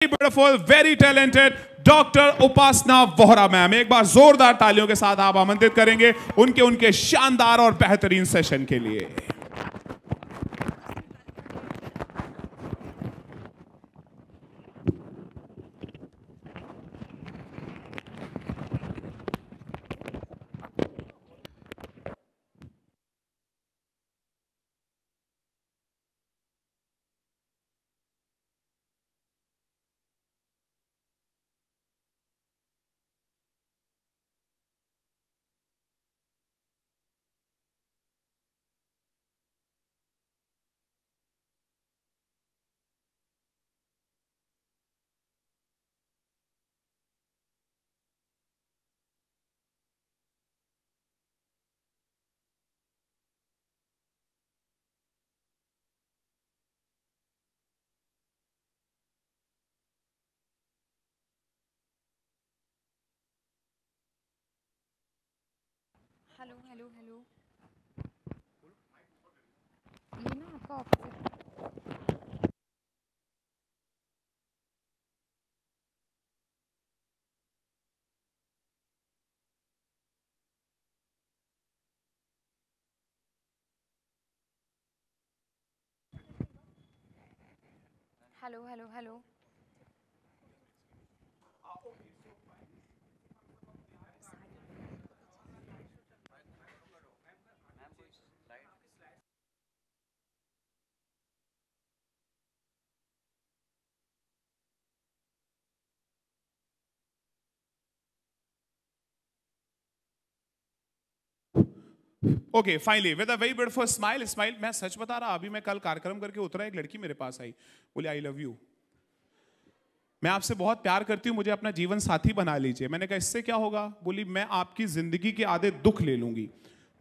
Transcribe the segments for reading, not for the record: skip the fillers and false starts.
Beautiful, very talented doctor उपासना Vohra ma'am. एक बार जोरदार तालियों के साथ आप आमंत्रित करेंगे उनके शानदार और बेहतरीन सेशन के लिए। हेलो हेलो हेलो, ये ना आपका ऑफिस है। Hello hello hello, okay, finally with a very beautiful smile. मैं सच बता रहा, अभी मैं कल कार्यक्रम करके उतरा, एक लड़की मेरे पास आई, बोली आई लव यू, मैं आपसे बहुत प्यार करती हूँ, मुझे अपना जीवन साथी बना लीजिए। मैंने कहा इससे क्या होगा? बोली मैं आपकी जिंदगी के आधे दुख ले लूंगी।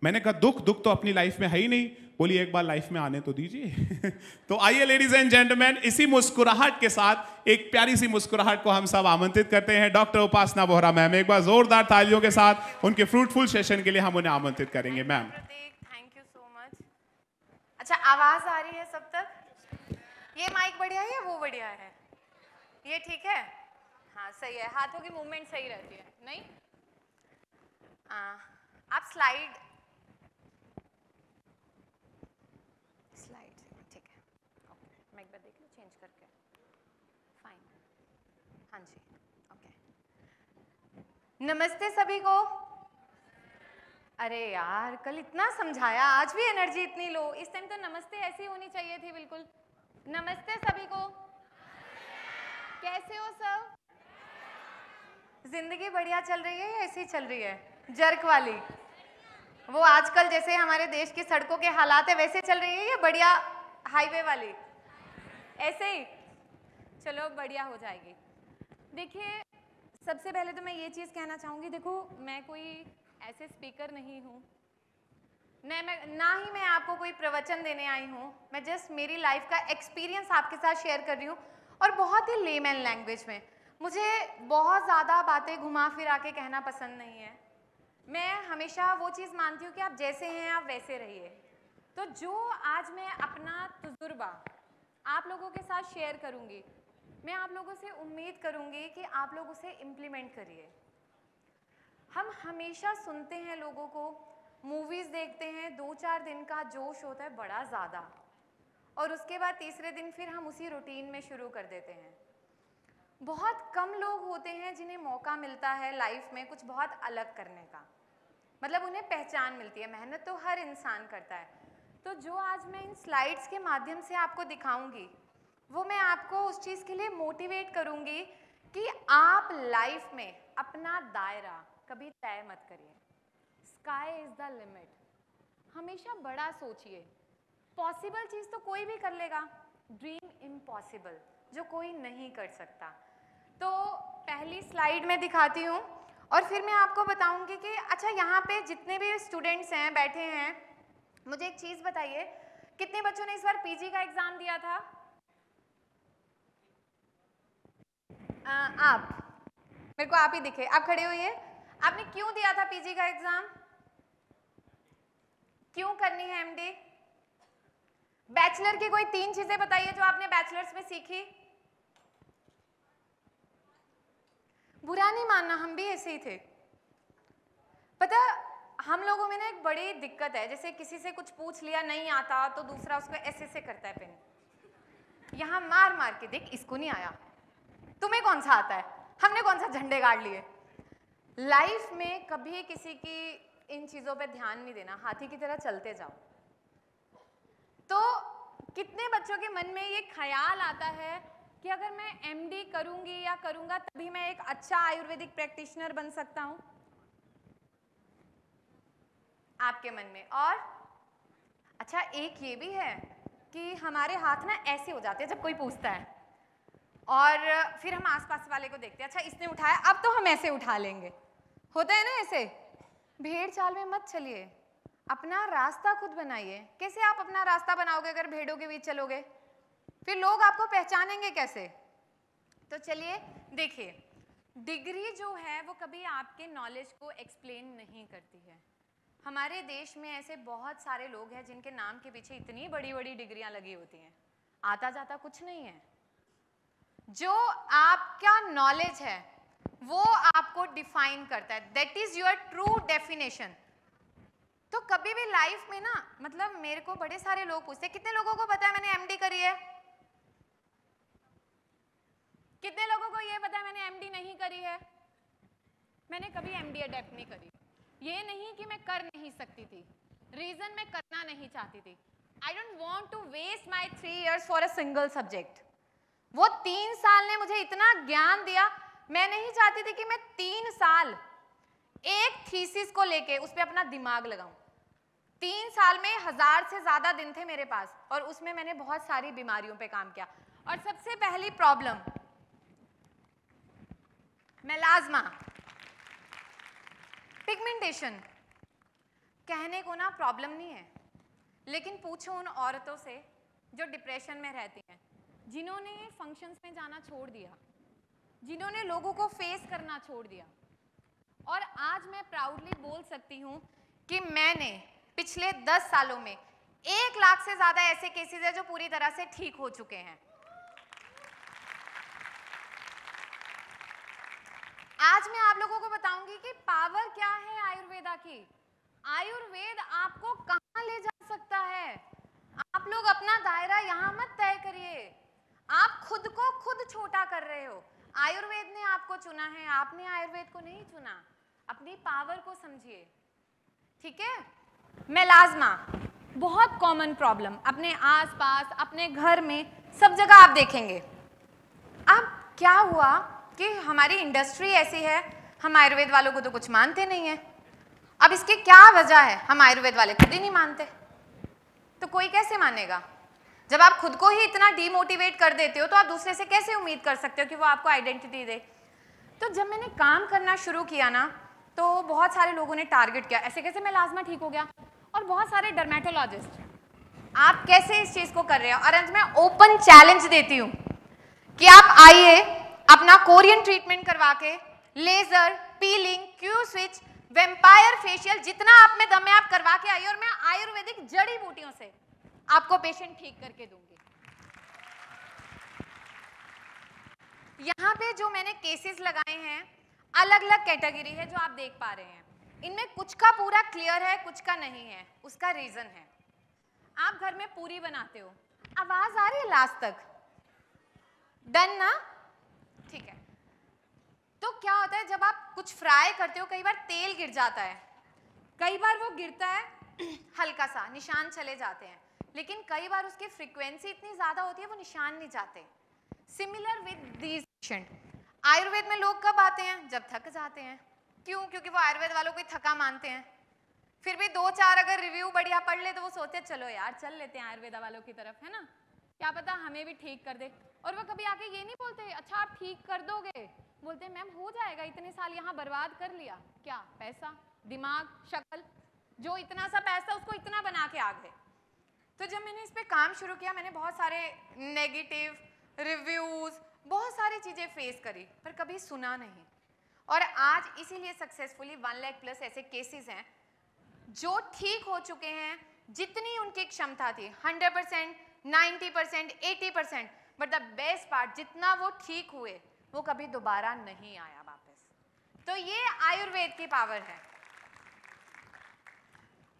मैंने कहा दुख दुख तो अपनी लाइफ में है ही नहीं। बोली एक बार लाइफ में आने तो दीजिए। तो आइए लेडीज एंड जेंटलमैन, इसी मुस्कुराहट के साथ एक प्यारी सी मुस्कुराहट को हम सब आमंत्रित करते हैं डॉक्टर उपासना वोहरा मैम। एक बार जोरदार तालियों के साथ उनके फ्रूटफुल सेशन के लिए हम उन्हें आमंत्रित करेंगे ma'am. Thank you so much. अच्छा, आवाज आ रही है सब तक? ये माइक बढ़िया है या वो बढ़िया है? ये ठीक है? हाँ सही है, हाथों की मूवमेंट सही रहती है नहीं? आप स्लाइड ठीक है, ओके, मैं एक बार देख लूँ चेंज करके। फाइन, हाँ जी, ओके। नमस्ते सभी को। अरे यार, कल इतना समझाया, आज भी एनर्जी इतनी लो। इस टाइम तो नमस्ते ऐसी होनी चाहिए थी बिल्कुल। नमस्ते सभी को, कैसे हो सब? जिंदगी बढ़िया चल रही है या ऐसी चल रही है जर्क वाली? वो आजकल जैसे हमारे देश की सड़कों के हालात है वैसे चल रही है या बढ़िया हाईवे वाली? ऐसे ही चलो, बढ़िया हो जाएगी। देखिए, सबसे पहले तो मैं ये चीज़ कहना चाहूँगी, देखो मैं कोई ऐसे स्पीकर नहीं हूँ, ना ही मैं आपको कोई प्रवचन देने आई हूँ। मैं जस्ट मेरी लाइफ का एक्सपीरियंस आपके साथ शेयर कर रही हूँ, और बहुत ही लेमैन लैंग्वेज में। मुझे बहुत ज़्यादा बातें घुमा फिरा के कहना पसंद नहीं है। मैं हमेशा वो चीज़ मानती हूँ कि आप जैसे हैं आप वैसे रहिए। तो जो आज मैं अपना तजुर्बा आप लोगों के साथ शेयर करूँगी, मैं आप लोगों से उम्मीद करूँगी कि आप लोग उसे इम्प्लीमेंट करिए। हम हमेशा सुनते हैं लोगों को, मूवीज़ देखते हैं, 2-4 दिन का जोश होता है बड़ा ज़्यादा, और उसके बाद तीसरे दिन फिर हम उसी रूटीन में शुरू कर देते हैं। बहुत कम लोग होते हैं जिन्हें मौका मिलता है लाइफ में कुछ बहुत अलग करने का, मतलब उन्हें पहचान मिलती है। मेहनत तो हर इंसान करता है। तो जो आज मैं इन स्लाइड्स के माध्यम से आपको दिखाऊंगी, वो मैं आपको उस चीज़ के लिए मोटिवेट करूंगी कि आप लाइफ में अपना दायरा कभी तय मत करिए। Sky is the limit. हमेशा बड़ा सोचिए। पॉसिबल चीज़ तो कोई भी कर लेगा, ड्रीम इम्पॉसिबल जो कोई नहीं कर सकता। तो पहली स्लाइड में दिखाती हूँ, और फिर मैं आपको बताऊंगी कि अच्छा, यहाँ पे जितने भी स्टूडेंट्स हैं बैठे हैं, मुझे एक चीज़ बताइए, कितने बच्चों ने इस बार पीजी का एग्ज़ाम दिया था? आप, मेरे को आप ही दिखे, आप खड़े होइए। आपने क्यों दिया था पीजी का एग्ज़ाम? क्यों करनी है एमडी? बैचलर की कोई 3 चीज़ें बताइए जो आपने बैचलर्स में सीखी। बुरा नहीं मानना, हम भी ऐसे ही थे। पता हम लोगों में ना एक बड़ी दिक्कत है, जैसे किसी से कुछ पूछ लिया नहीं आता तो दूसरा उसको ऐसे से करता है पेन, यहाँ मार मार के देख इसको नहीं आया, तुम्हें कौन सा आता है, हमने कौन सा झंडे गाड़ लिए। लाइफ में कभी किसी की इन चीजों पे ध्यान नहीं देना, हाथी की तरह चलते जाओ। तो कितने बच्चों के मन में ये ख्याल आता है कि अगर मैं एमडी करूंगी या करूंगा तभी मैं एक अच्छा आयुर्वेदिक प्रैक्टिशनर बन सकता हूं, आपके मन में। और अच्छा एक ये भी है कि हमारे हाथ ना ऐसे हो जाते हैं जब कोई पूछता है, और फिर हम आसपास वाले को देखते हैं, अच्छा इसने उठाया अब तो हम ऐसे उठा लेंगे, होता है ना ऐसे। भेड़ चाल में मत चलिए, अपना रास्ता खुद बनाइए। कैसे आप अपना रास्ता बनाओगे अगर भेड़ों के बीच चलोगे, फिर लोग आपको पहचानेंगे कैसे। तो चलिए देखिए, डिग्री जो है वो कभी आपके नॉलेज को एक्सप्लेन नहीं करती है। हमारे देश में ऐसे बहुत सारे लोग हैं जिनके नाम के पीछे इतनी बड़ी बड़ी डिग्रियां लगी होती हैं, आता जाता कुछ नहीं है। जो आपका नॉलेज है वो आपको डिफाइन करता है, that is your true definition. तो कभी भी लाइफ में ना, मतलब मेरे को बड़े सारे लोग पूछते हैं, कितने लोगों को पता है मैंने एमडी करी है, कितने लोगों को ये पता है मैंने एमडी नहीं करी है। मैंने कभी एमडी अडेप्ट नहीं करी, ये नहीं कि मैं कर नहीं सकती थी, रीजन मैं करना नहीं चाहती थी। I don't want to waste my 3 years for a single subject. वो 3 साल ने मुझे इतना ज्ञान दिया, मैं नहीं चाहती थी कि मैं 3 साल एक थीसिस को लेके उस पर अपना दिमाग लगाऊं। 3 साल में 1000 से ज्यादा दिन थे मेरे पास, और उसमें मैंने बहुत सारी बीमारियों पे काम किया। और सबसे पहली प्रॉब्लम मेलाज्मा, पिगमेंटेशन। कहने को ना प्रॉब्लम नहीं है, लेकिन पूछो उन औरतों से जो डिप्रेशन में रहती हैं, जिन्होंने फंक्शंस में जाना छोड़ दिया, जिन्होंने लोगों को फेस करना छोड़ दिया। और आज मैं प्राउडली बोल सकती हूं कि मैंने पिछले 10 सालों में 1 लाख से ज्यादा ऐसे केसेस हैं जो पूरी तरह से ठीक हो चुके हैं। आज मैं आप लोगों को बताऊंगी कि पावर क्या है आयुर्वेदा की। आयुर्वेद आपको कहां ले जा सकता है। आप लोग अपना दायरा यहां मत तय करिए, आप खुद को खुद छोटा कर रहे हो। आयुर्वेद ने आपको चुना है, आपने आयुर्वेद को नहीं चुना। अपनी पावर को समझिए, ठीक है। मेलाज्मा बहुत कॉमन प्रॉब्लम, अपने आसपास अपने घर में सब जगह आप देखेंगे। अब क्या हुआ कि हमारी इंडस्ट्री ऐसी है, हम आयुर्वेद वालों को तो कुछ मानते नहीं है। अब इसकी क्या वजह है, हम आयुर्वेद वाले खुद ही नहीं मानते, तो कोई कैसे मानेगा। जब आप खुद को ही इतना डीमोटिवेट कर देते हो तो आप दूसरे से कैसे उम्मीद कर सकते हो कि वो आपको आइडेंटिटी दे। तो जब मैंने काम करना शुरू किया ना, तो बहुत सारे लोगों ने टारगेट किया, ऐसे कैसे मेलाज्मा ठीक हो गया। और बहुत सारे डर्मेटोलॉजिस्ट, आप कैसे इस चीज को कर रहे हो। और आज मैं ओपन चैलेंज देती हूँ कि आप आइए, अपना कोरियन ट्रीटमेंट करवा के, laser, peeling, Q switch, vampire facial, जितना आप में दम है आप करवा के आइए, और मैं आयुर्वेदिक जड़ी बूटियों से आपको पेशेंट ठीक करके दूंगी। यहाँ पे जो मैंने केसेस लगाए हैं, अलग अलग कैटेगरी है जो आप देख पा रहे हैं। इनमें कुछ का पूरा क्लियर है, कुछ का नहीं है। उसका रीजन है, आप घर में पूरी बनाते हो, आवाज आ रही है लास्ट तक, डन ना, ठीक है। तो क्या होता है, जब आप कुछ फ्राई करते हो, कई बार तेल गिर जाता है, कई बार वो गिरता है हल्का सा, निशान चले जाते हैं, लेकिन कई बार उसकी फ्रीक्वेंसी इतनी ज्यादा होती है वो निशान नहीं जाते। Similar with these patient. Ayurveda में लोग कब आते हैं, जब थक जाते हैं। क्यों? क्योंकि वो आयुर्वेद वालों को थका मानते हैं। फिर भी 2-4 अगर रिव्यू बढ़िया पढ़ ले तो वो सोचते चलो यार चल लेते हैं आयुर्वेदा वालों की तरफ, है ना, क्या पता हमें भी ठीक कर दे। और वो कभी आके ये नहीं बोलते अच्छा आप ठीक कर दोगे, बोलते मैम हो जाएगा, इतने साल यहाँ बर्बाद कर लिया, क्या पैसा, दिमाग, शक्ल, जो इतना सा पैसा उसको इतना बना के आ गए। तो जब मैंने इस पे काम शुरू किया, मैंने बहुत सारे नेगेटिव रिव्यूज, बहुत सारी चीजें फेस करी, पर कभी सुना नहीं। और आज इसीलिए सक्सेसफुली 1 लाख प्लस ऐसे केसेस हैं जो ठीक हो चुके हैं, जितनी उनकी क्षमता थी 100%, 90%, 80%, बट द बेस्ट पार्ट, जितना वो ठीक हुए वो कभी दोबारा नहीं आया वापस। तो ये आयुर्वेद की पावर है।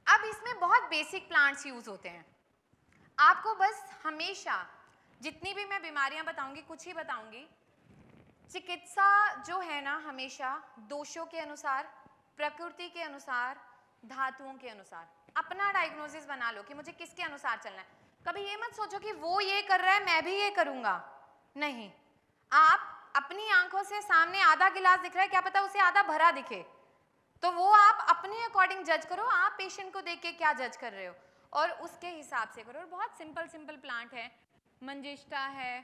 अब इसमें बहुत बेसिक प्लांट्स यूज होते हैं। आपको बस हमेशा जितनी भी मैं बीमारियां बताऊंगी, कुछ ही बताऊंगी, चिकित्सा जो है ना हमेशा दोषों के अनुसार, प्रकृति के अनुसार, धातुओं के अनुसार अपना डायग्नोसिस बना लो कि मुझे किसके अनुसार चलना है। कभी ये मत सोचो कि वो ये कर रहा है मैं भी ये करूंगा, नहीं। आप अपनी आंखों से सामने आधा गिलास दिख रहा है, क्या पता उसे आधा भरा दिखे, तो वो आप अपने अकॉर्डिंग जज करो। आप पेशेंट को देख के क्या जज कर रहे हो और उसके हिसाब से करो। और बहुत सिंपल प्लांट है, मंजिष्ठा है,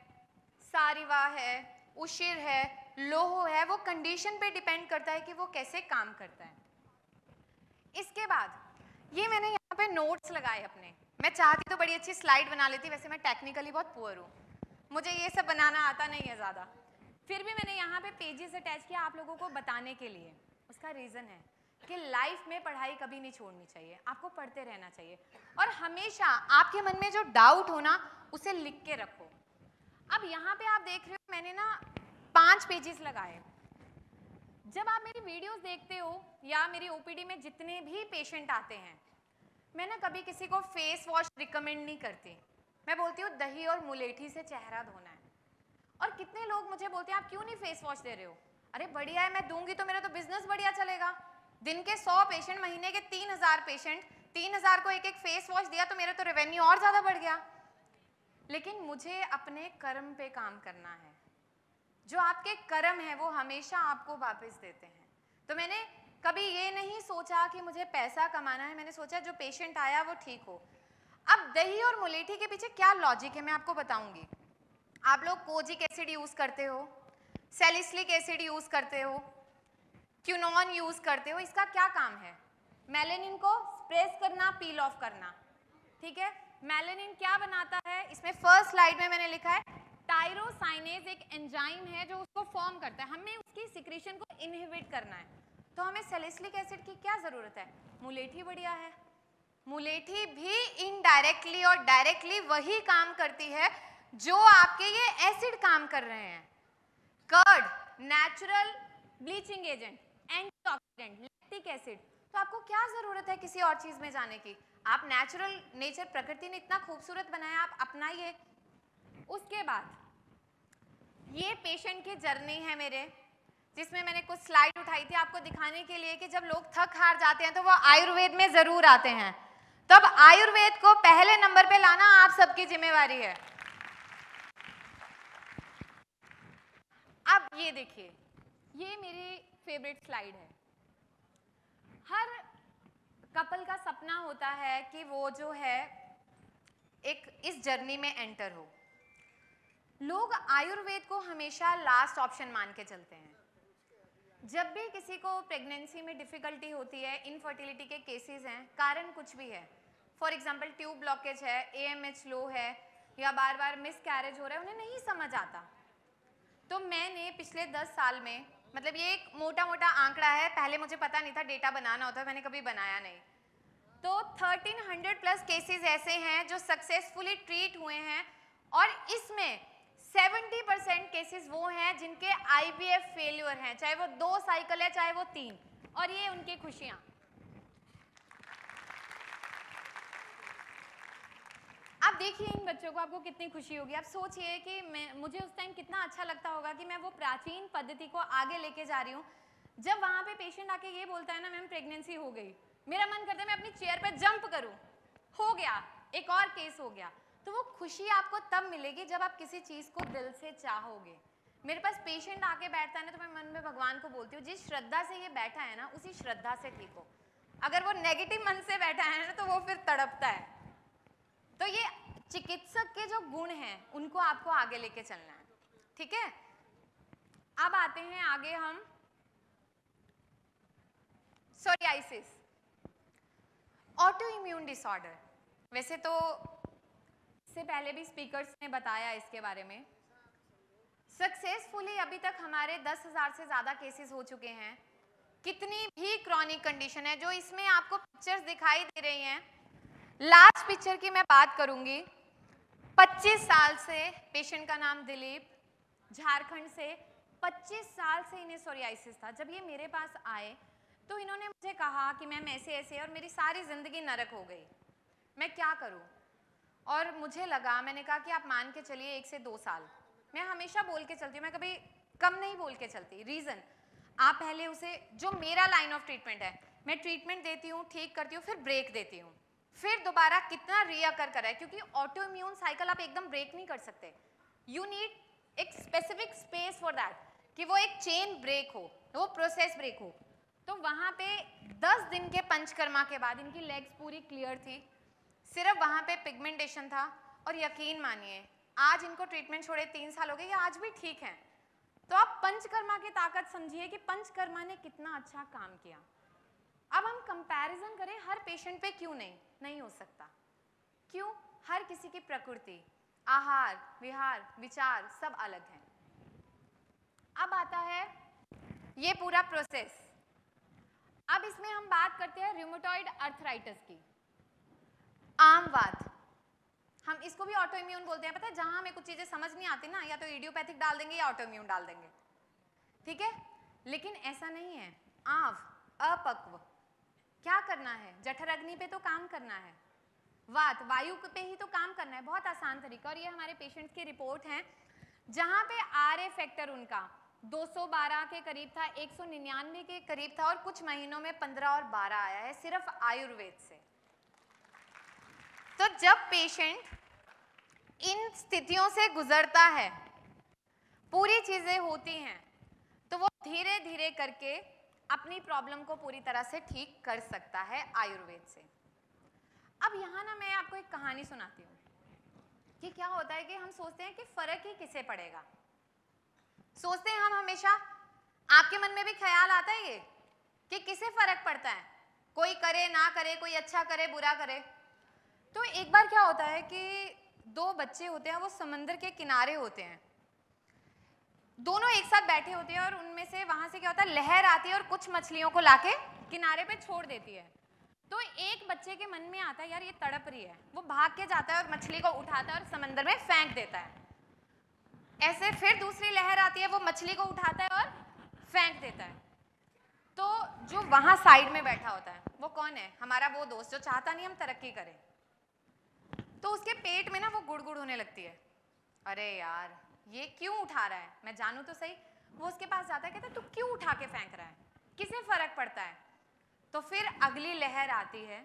सारिवा है, उशिर है, लोहो है, वो कंडीशन पे डिपेंड करता है कि वो कैसे काम करता है। इसके बाद ये मैंने यहाँ पे नोट्स लगाए अपने। मैं चाहती तो बड़ी अच्छी स्लाइड बना लेती, वैसे मैं टेक्निकली बहुत पुअर हूँ, मुझे ये सब बनाना आता नहीं है ज़्यादा, फिर भी मैंने यहाँ पे पेजेस अटैच किया आप लोगों को बताने के लिए। उसका रीज़न है कि लाइफ में पढ़ाई कभी नहीं छोड़नी चाहिए, आपको पढ़ते रहना चाहिए और हमेशा आपके मन में जो डाउट हो ना उसे लिख के रखो। अब यहाँ पे आप देख रहे हो मैंने ना 5 पेजेस लगाए। जब आप मेरी वीडियोस देखते हो या मेरी ओपीडी में जितने भी पेशेंट आते हैं, मैं ना कभी किसी को फेस वॉश रिकमेंड नहीं करती। मैं बोलती हूँ दही और मुलेठी से चेहरा धोना है। और कितने लोग मुझे बोलते हैं आप क्यों नहीं फेस वॉश दे रहे हो? अरे बढ़िया है, मैं दूंगी तो मेरा तो बिजनेस बढ़िया चलेगा। दिन के 100 पेशेंट, महीने के 3000 पेशेंट, 3000 को एक एक फेस वॉश दिया तो मेरा तो रेवेन्यू और ज्यादा बढ़ गया। लेकिन मुझे अपने कर्म पे काम करना है। जो आपके कर्म है वो हमेशा आपको वापस देते हैं। तो मैंने कभी ये नहीं सोचा कि मुझे पैसा कमाना है, मैंने सोचा जो पेशेंट आया वो ठीक हो। अब दही और मुलेठी के पीछे क्या लॉजिक है मैं आपको बताऊंगी। आप लोग कोजिक एसिड यूज करते हो, सैलिसिलिक एसिड यूज करते हो, क्यूनोन यूज करते हो, इसका क्या काम है? मेलानिन को स्प्रेस करना, पील ऑफ करना, ठीक है। मेलानिन क्या बनाता है? इसमें फर्स्ट स्लाइड में मैंने लिखा है टायरोसाइनेज एक एंजाइम है जो उसको फॉर्म करता है, हमें उसकी सिक्रीशन को इनहिबिट करना है। तो हमें सैलिसिलिक एसिड की क्या जरूरत है? मुलेठी बढ़िया है। मुलेठी भी इनडायरेक्टली और डायरेक्टली वही काम करती है जो आपके ये एसिड काम कर रहे हैं। Curd natural bleaching agent, antioxidant, lactic acid. तो आपको क्या जरूरत है किसी और चीज में जाने की? आप नेचुरल नेचर, प्रकृति ने इतना खूबसूरत बनाया, आप अपनाइए। उसके बाद ये पेशेंट की जर्नी है मेरे, जिसमें मैंने कुछ स्लाइड उठाई थी आपको दिखाने के लिए कि जब लोग थक हार जाते हैं तो वो आयुर्वेद में जरूर आते हैं। तब आयुर्वेद को पहले नंबर पे लाना आप सबकी जिम्मेवारी है। अब ये देखिए, ये मेरी फेवरेट स्लाइड है। हर कपल का सपना होता है कि वो जो है एक इस जर्नी में एंटर हो। लोग आयुर्वेद को हमेशा लास्ट ऑप्शन मान के चलते हैं। जब भी किसी को प्रेगनेंसी में डिफिकल्टी होती है, इनफर्टिलिटी के केसेस हैं, कारण कुछ भी है, फॉर एग्जांपल ट्यूब ब्लॉकेज है, AMH लो है या बार बार मिस कैरेज हो रहा है, उन्हें नहीं समझ आता। तो मैंने पिछले 10 साल में, मतलब ये एक मोटा मोटा आंकड़ा है, पहले मुझे पता नहीं था डेटा बनाना होता है, मैंने कभी बनाया नहीं, तो 1300 प्लस केसेस ऐसे हैं जो सक्सेसफुली ट्रीट हुए हैं और इसमें 70% केसेस वो हैं जिनके IVF फेल्यूर हैं, चाहे वो 2 साइकिल है चाहे वो 3, और ये उनकी खुशियां। आप देखिए इन बच्चों को, आपको कितनी खुशी होगी। आप सोचिए कि मुझे उस टाइम कितना अच्छा लगता होगा कि मैं वो प्राचीन पद्धति को आगे लेके जा रही हूँ। जब वहां पे पेशेंट आके ये बोलता है ना मैम प्रेगनेंसी हो गई, मेरा मन करता है मैं अपनी चेयर पे जंप करूं, हो गया, एक और केस हो गया। तो वो खुशी आपको तब मिलेगी जब आप किसी चीज को दिल से चाहोगे। मेरे पास पेशेंट आके बैठता है ना तो मैं मन में भगवान को बोलती हूँ जिस श्रद्धा से ये बैठा है ना उसी श्रद्धा से ठीक हो। अगर वो नेगेटिव मन से बैठा है ना तो वो फिर तड़पता है। तो ये चिकित्सक के जो गुण हैं उनको आपको आगे लेके चलना है, ठीक है। अब आते हैं आगे हम सोरियासिस, ऑटो इम्यून डिसऑर्डर। वैसे तो इससे पहले भी स्पीकर्स ने बताया इसके बारे में। सक्सेसफुली अभी तक हमारे 10,000 से ज्यादा केसेस हो चुके हैं। कितनी भी क्रॉनिक कंडीशन है, जो इसमें आपको पिक्चर्स दिखाई दे रही हैं, लास्ट पिक्चर की मैं बात करूंगी। 25 साल से पेशेंट का नाम दिलीप, झारखंड से 25 साल से इन्हें सोरियासिस था। जब ये मेरे पास आए तो इन्होंने मुझे कहा कि मैम ऐसे ऐसे, और मेरी सारी ज़िंदगी नरक हो गई, मैं क्या करूं? और मुझे लगा, मैंने कहा कि आप मान के चलिए 1 से 2 साल। मैं हमेशा बोल के चलती हूँ, मैं कभी कम नहीं बोल के चलती। रीज़न, आप पहले उसे, जो मेरा लाइन ऑफ ट्रीटमेंट है, मैं ट्रीटमेंट देती हूँ, ठीक करती हूँ, फिर ब्रेक देती हूँ, फिर दोबारा कितना रीअकर कराए, क्योंकि ऑटो इम्यून साइकिल आप एकदम ब्रेक नहीं कर सकते। यू नीड एक स्पेसिफिक स्पेस फॉर दैट, कि वो एक चेन ब्रेक हो, वो प्रोसेस ब्रेक हो। तो वहाँ पे 10 दिन के पंचकर्मा के बाद इनकी लेग्स पूरी क्लियर थी, सिर्फ वहाँ पे पिगमेंटेशन था। और यकीन मानिए, आज इनको ट्रीटमेंट छोड़े 3 साल हो गए, ये आज भी ठीक हैं। तो आप पंचकर्मा की ताकत समझिए कि पंचकर्मा ने कितना अच्छा काम किया। अब हम कंपैरिजन करें हर पेशेंट पे, क्यों नहीं हो सकता? क्यों? हर किसी की प्रकृति, आहार, विहार, विचार सब अलग हैं। अब आता है ये पूरा प्रोसेस। अब इसमें हम बात करते हैं रूमेटॉइड अर्थराइटिस की। आम बात, हम इसको भी ऑटो इम्यून बोलते हैं। पता है, जहां हमें कुछ चीजें समझ नहीं आती ना, या तो इडियोपैथिक डाल देंगे या ऑटो इम्यून डाल देंगे, ठीक है? लेकिन ऐसा नहीं है। आंव, अपक्व, क्या करना है? जठर अग्नि पे तो काम करना है, वात, वायु पे ही तो काम करना है। बहुत आसान तरीका। और ये हमारे पेशेंट्स की रिपोर्ट है, जहां पे RA फैक्टर उनका 212 के करीब था, 199 के करीब था, और कुछ महीनों में 15 और 12 आया है, सिर्फ आयुर्वेद से। तो जब पेशेंट इन स्थितियों से गुजरता है, पूरी चीजें होती हैं, तो वो धीरे धीरे करके अपनी प्रॉब्लम को पूरी तरह से ठीक कर सकता है आयुर्वेद से। अब यहाँ ना मैं आपको एक कहानी सुनाती हूँ कि क्या होता है कि हम सोचते हैं कि फर्क ही किसे पड़ेगा। सोचते हैं हम हमेशा, आपके मन में भी ख्याल आता है ये कि किसे फर्क पड़ता है, कोई करे ना करे, कोई अच्छा करे बुरा करे। तो एक बार क्या होता है कि 2 बच्चे होते हैं, वो समंदर के किनारे होते हैं, दोनों एक साथ बैठे होते हैं, और उनमें से वहां से क्या होता है, लहर आती है और कुछ मछलियों को लाके किनारे पे छोड़ देती है। तो एक बच्चे के मन में आता है, यार ये तड़प रही है, वो भाग के जाता है और मछली को उठाता है और समंदर में फेंक देता है। ऐसे फिर दूसरी लहर आती है, वो मछली को उठाता है और फेंक देता है। तो जो वहां साइड में बैठा होता है, वो कौन है? हमारा वो दोस्त जो चाहता नहीं हम तरक्की करें। तो उसके पेट में ना वो गुड़गुड़ होने लगती है, अरे यार ये क्यों उठा रहा है, मैं जानूं तो सही। वो उसके पास जाता है, कहता है तू क्यों उठा के फेंक रहा है, किसे फर्क पड़ता है? तो फिर अगली लहर आती है,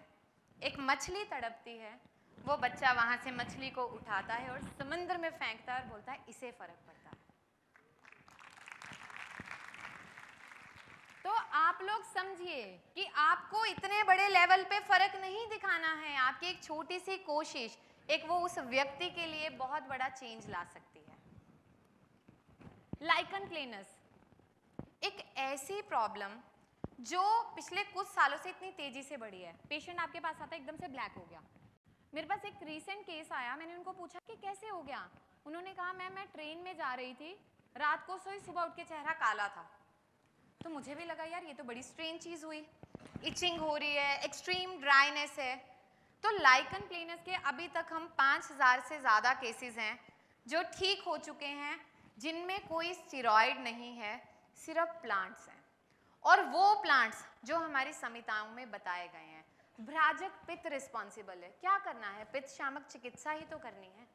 एक मछली तड़पती है, वो बच्चा वहां से मछली को उठाता है और समंदर में फेंकता है और बोलता है इसे फर्क पड़ता है। तो आप लोग समझिए कि आपको इतने बड़े लेवल पे फर्क नहीं दिखाना है, आपकी एक छोटी सी कोशिश, एक वो उस व्यक्ति के लिए बहुत बड़ा चेंज ला सकती है। लाइकन प्लेनस एक ऐसी प्रॉब्लम जो पिछले कुछ सालों से इतनी तेजी से बढ़ी है। पेशेंट आपके पास आता है, एकदम से ब्लैक हो गया। मेरे पास एक रीसेंट केस आया, मैंने उनको पूछा कि कैसे हो गया। उन्होंने कहा मैम मैं ट्रेन में जा रही थी, रात को सोई, सुबह उठ के चेहरा काला था। तो मुझे भी लगा यार ये तो बड़ी स्ट्रेंज चीज हुई, इचिंग हो रही है, एक्सट्रीम ड्राइनेस है। तो लाइकन प्लेनस के अभी तक हम 5000 से ज़्यादा केसेस हैं जो ठीक हो चुके हैं, जिनमें कोई स्टेरॉइड नहीं है, सिर्फ प्लांट्स हैं। और वो प्लांट्स जो हमारी संहिताओं में बताए गए हैं। भ्राजक पित्त रिस्पॉन्सिबल है। क्या करना है? पित्त शामक चिकित्सा ही तो करनी है।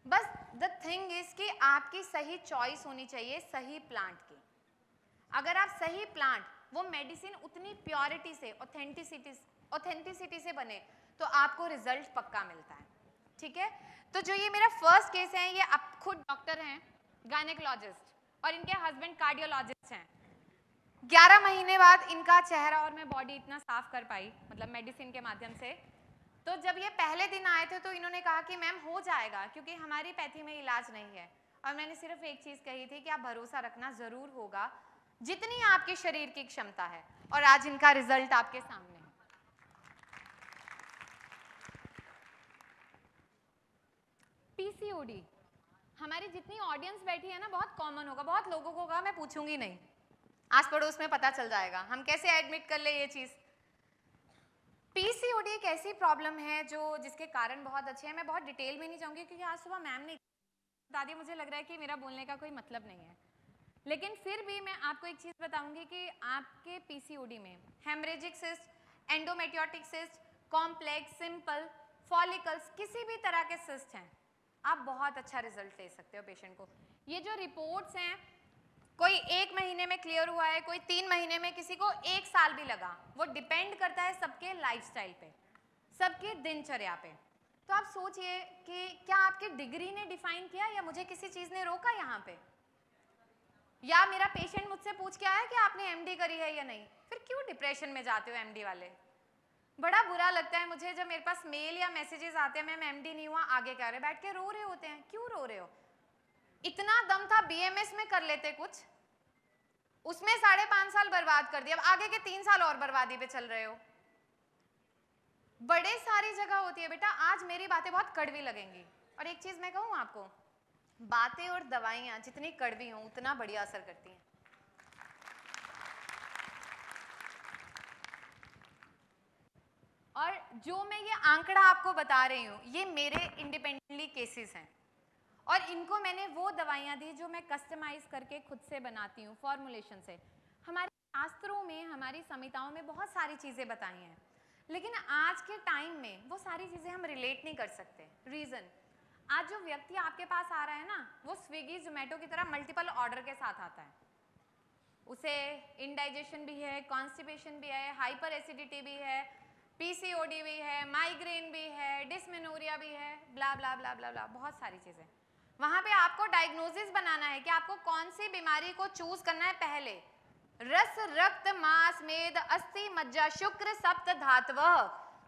बस द थिंग इज कि आपकी सही चॉइस होनी चाहिए सही प्लांट की। अगर आप सही प्लांट, वो मेडिसिन उतनी प्योरिटी से, ऑथेंटिसिटी से बने तो आपको रिजल्ट पक्का मिलता है। ठीक है, तो जो ये मेरा फर्स्ट केस है, ये अब खुद डॉक्टर हैं, गायनेकोलॉजिस्ट, और इनके हस्बैंड कार्डियोलॉजिस्ट हैं। 11 महीने बाद इनका चेहरा और मैं बॉडी इतना साफ कर पाई, मतलब मेडिसिन के माध्यम से। तो जब ये पहले दिन आए थे तो इन्होंने कहा कि मैम हो जाएगा, क्योंकि हमारी पैथी में इलाज नहीं है। और मैंने सिर्फ एक चीज कही थी कि आप भरोसा रखना, जरूर होगा जितनी आपके शरीर की क्षमता है। और आज इनका रिजल्ट आपके सामने है। पीसीओडी, हमारी जितनी ऑडियंस बैठी है ना, बहुत कॉमन होगा, बहुत लोगों को होगा, मैं पूछूंगी नहीं, आस पड़ोस में पता चल जाएगा, हम कैसे एडमिट कर ले ये चीज। पीसीओडी एक ऐसी प्रॉब्लम है जिसके कारण बहुत अच्छे हैं। मैं बहुत डिटेल में नहीं जाऊंगी क्योंकि आज सुबह मैम ने बता दिया, मुझे लग रहा है कि मेरा बोलने का कोई मतलब नहीं है। लेकिन फिर भी मैं आपको एक चीज़ बताऊंगी कि आपके पीसीओडी में haemorrhagic cyst, endometriotic cyst, complex, simple, follicles, किसी भी तरह के सिस्ट हैं, आप बहुत अच्छा रिजल्ट ले सकते हो पेशेंट को। ये जो रिपोर्ट्स हैं, कोई 1 महीने में क्लियर हुआ है, कोई 3 महीने में, किसी को 1 साल भी लगा, वो डिपेंड करता है सबके लाइफस्टाइल पे, सबके दिनचर्या पे। तो आप सोचिए कि क्या आपकी डिग्री ने डिफाइन किया या मुझे किसी चीज़ ने रोका यहाँ पे, या मेरा पेशेंट मुझसे पूछ के आया कि आपने एमडी करी है या नहीं, फिर क्यों डिप्रेशन में जाते हो एमडी वाले। बड़ा बुरा लगता है मुझे जब मेरे पास मेल या मैसेजेस आते हैं, मैं एमडी नहीं हुआ, आगे क्या रहे, बैठ के रो रहे होते हैं। क्यों रो रहे हो? इतना दम था बीएमएस में कर लेते कुछ, उसमें 5.5 साल बर्बाद कर दिया, अब आगे के 3 साल और बर्बादी पे चल रहे हो। बड़े सारी जगह होती है बेटा। आज मेरी बातें बहुत कड़वी लगेंगी, और एक चीज मैं कहूँ आपको, बातें और दवाइयाँ जितनी कड़वी हों उतना बढ़िया असर करती हैं। और जो मैं ये आंकड़ा आपको बता रही हूँ, ये मेरे इंडिपेंडेंटली केसेस हैं, और इनको मैंने वो दवाइयाँ दी जो मैं कस्टमाइज करके खुद से बनाती हूँ फॉर्मुलेशन से। हमारे शास्त्रों में, हमारी संहिताओं में बहुत सारी चीज़ें बताई हैं, लेकिन आज के टाइम में वो सारी चीज़ें हम रिलेट नहीं कर सकते। रीज़न, आज जो व्यक्ति आपके पास आ रहा है ना, वो स्विगी जोमेटो की तरह मल्टीपल ऑर्डर के साथ आता है। उसे इंडाइजेशन भी है, कॉन्स्टिपेशन भी है, हाइपर एसिडिटी भी है, पीसीओडी भी है, माइग्रेन भी है, डिस्मेनोरिया भी है, ब्ला ब्ला ब्ला ब्ला ब्ला, बहुत सारी चीज़ें। वहाँ पे आपको डायग्नोसिस बनाना है कि आपको कौन सी बीमारी को चूज करना है। पहले रस, रक्त, मांस, मेद, अस्थि, मज्जा, शुक्र, सप्त धातवः,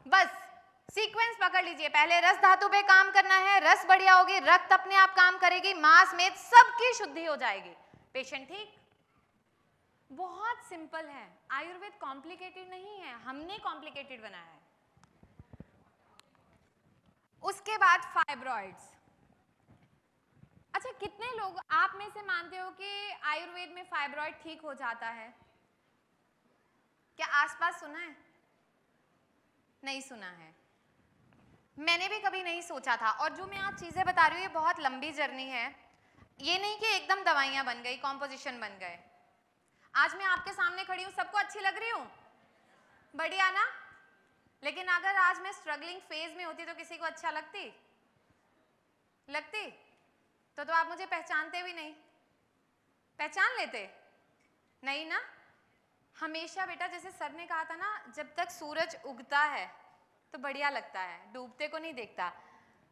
बस सीक्वेंस पकड़ लीजिए। पहले रस धातु पे काम करना है, रस बढ़िया होगी, रक्त अपने आप काम करेगी, मांस, मेद सबकी शुद्धि हो जाएगी, पेशेंट ठीक। बहुत सिंपल है, आयुर्वेद कॉम्प्लिकेटेड नहीं है, हमने कॉम्प्लिकेटेड बनाया है। उसके बाद फाइब्रॉइड्स। अच्छा, कितने लोग आप में से मानते हो कि आयुर्वेद में फाइब्रॉइड ठीक हो जाता है? क्या आसपास सुना है? नहीं सुना है। मैंने भी कभी नहीं सोचा था, और जो मैं आज चीजें बता रही हूँ ये बहुत लंबी जर्नी है। ये नहीं कि एकदम दवाइयां बन गई, कॉम्पोजिशन बन गए। आज मैं आपके सामने खड़ी हूँ, सबको अच्छी लग रही हूँ, बढ़िया ना? लेकिन अगर आज मैं स्ट्रगलिंग फेज में होती तो किसी को अच्छा लगती? तो आप मुझे पहचानते भी नहीं, पहचान लेते नहीं ना? हमेशा बेटा, जैसे सर ने कहा था ना, जब तक सूरज उगता है तो बढ़िया लगता है, डूबते को नहीं देखता।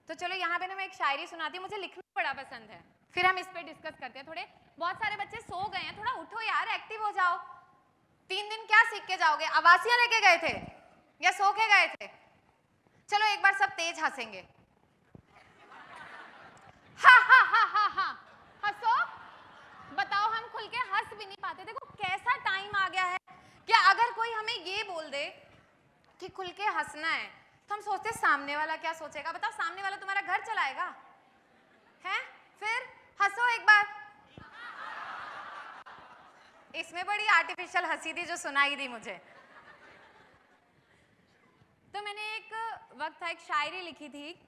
तो चलो यहाँ पे ना मैं एक शायरी सुनाती हूँ, मुझे लिखना बड़ा पसंद है, फिर हम इस पे डिस्कस करते हैं। थोड़े बहुत सारे बच्चे सो गए हैं, थोड़ा उठो यार, एक्टिव हो जाओ। 3 दिन क्या सीख के जाओगे? आवासियां लेके गए थे या सो के गए थे? चलो एक बार सब तेज हंसेंगे। हा हा हा हा हा, हंसो। बताओ, हम खुल के हंस भी नहीं पाते। देखो कैसा टाइम आ गया है कि अगर कोई हमें ये बोल दे कि खुल के हंसना है, तो हम सोचते सामने वाला क्या सोचेगा। बताओ, सामने वाला तुम्हारा घर चलाएगा है? फिर हंसो एक बार। इसमें बड़ी आर्टिफिशियल हंसी थी जो सुनाई दी मुझे। तो मैंने एक वक्त था, एक शायरी लिखी थी,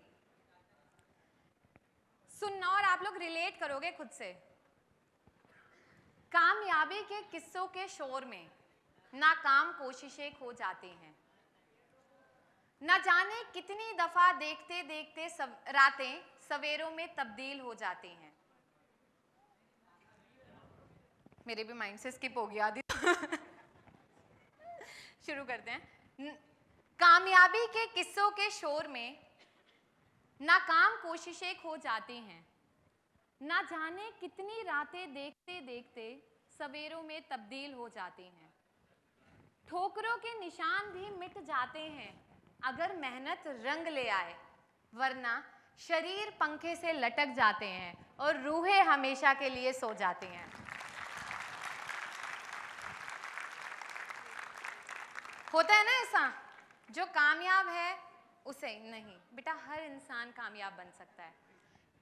सुनना और आप लोग रिलेट करोगे खुद से। कामयाबी के किस्सों के शोर में नाकाम कोशिशें खो जाती हैं, न जाने कितनी दफा देखते देखते रातें सवेरों में तब्दील हो जाती हैं। मेरे भी माइंड से स्किप हो गया आदि। शुरू करते हैं। कामयाबी के किस्सों के शोर में नाकाम कोशिशें खो जाती हैं, ना जाने कितनी रातें देखते देखते सवेरों में तब्दील हो जाती हैं। ठोकरों के निशान भी मिट जाते हैं अगर मेहनत रंग ले आए, वरना शरीर पंखे से लटक जाते हैं और रूहें हमेशा के लिए सो जाती हैं। होता है ना ऐसा, जो कामयाब है उसे नहीं। बेटा, हर इंसान कामयाब बन सकता है।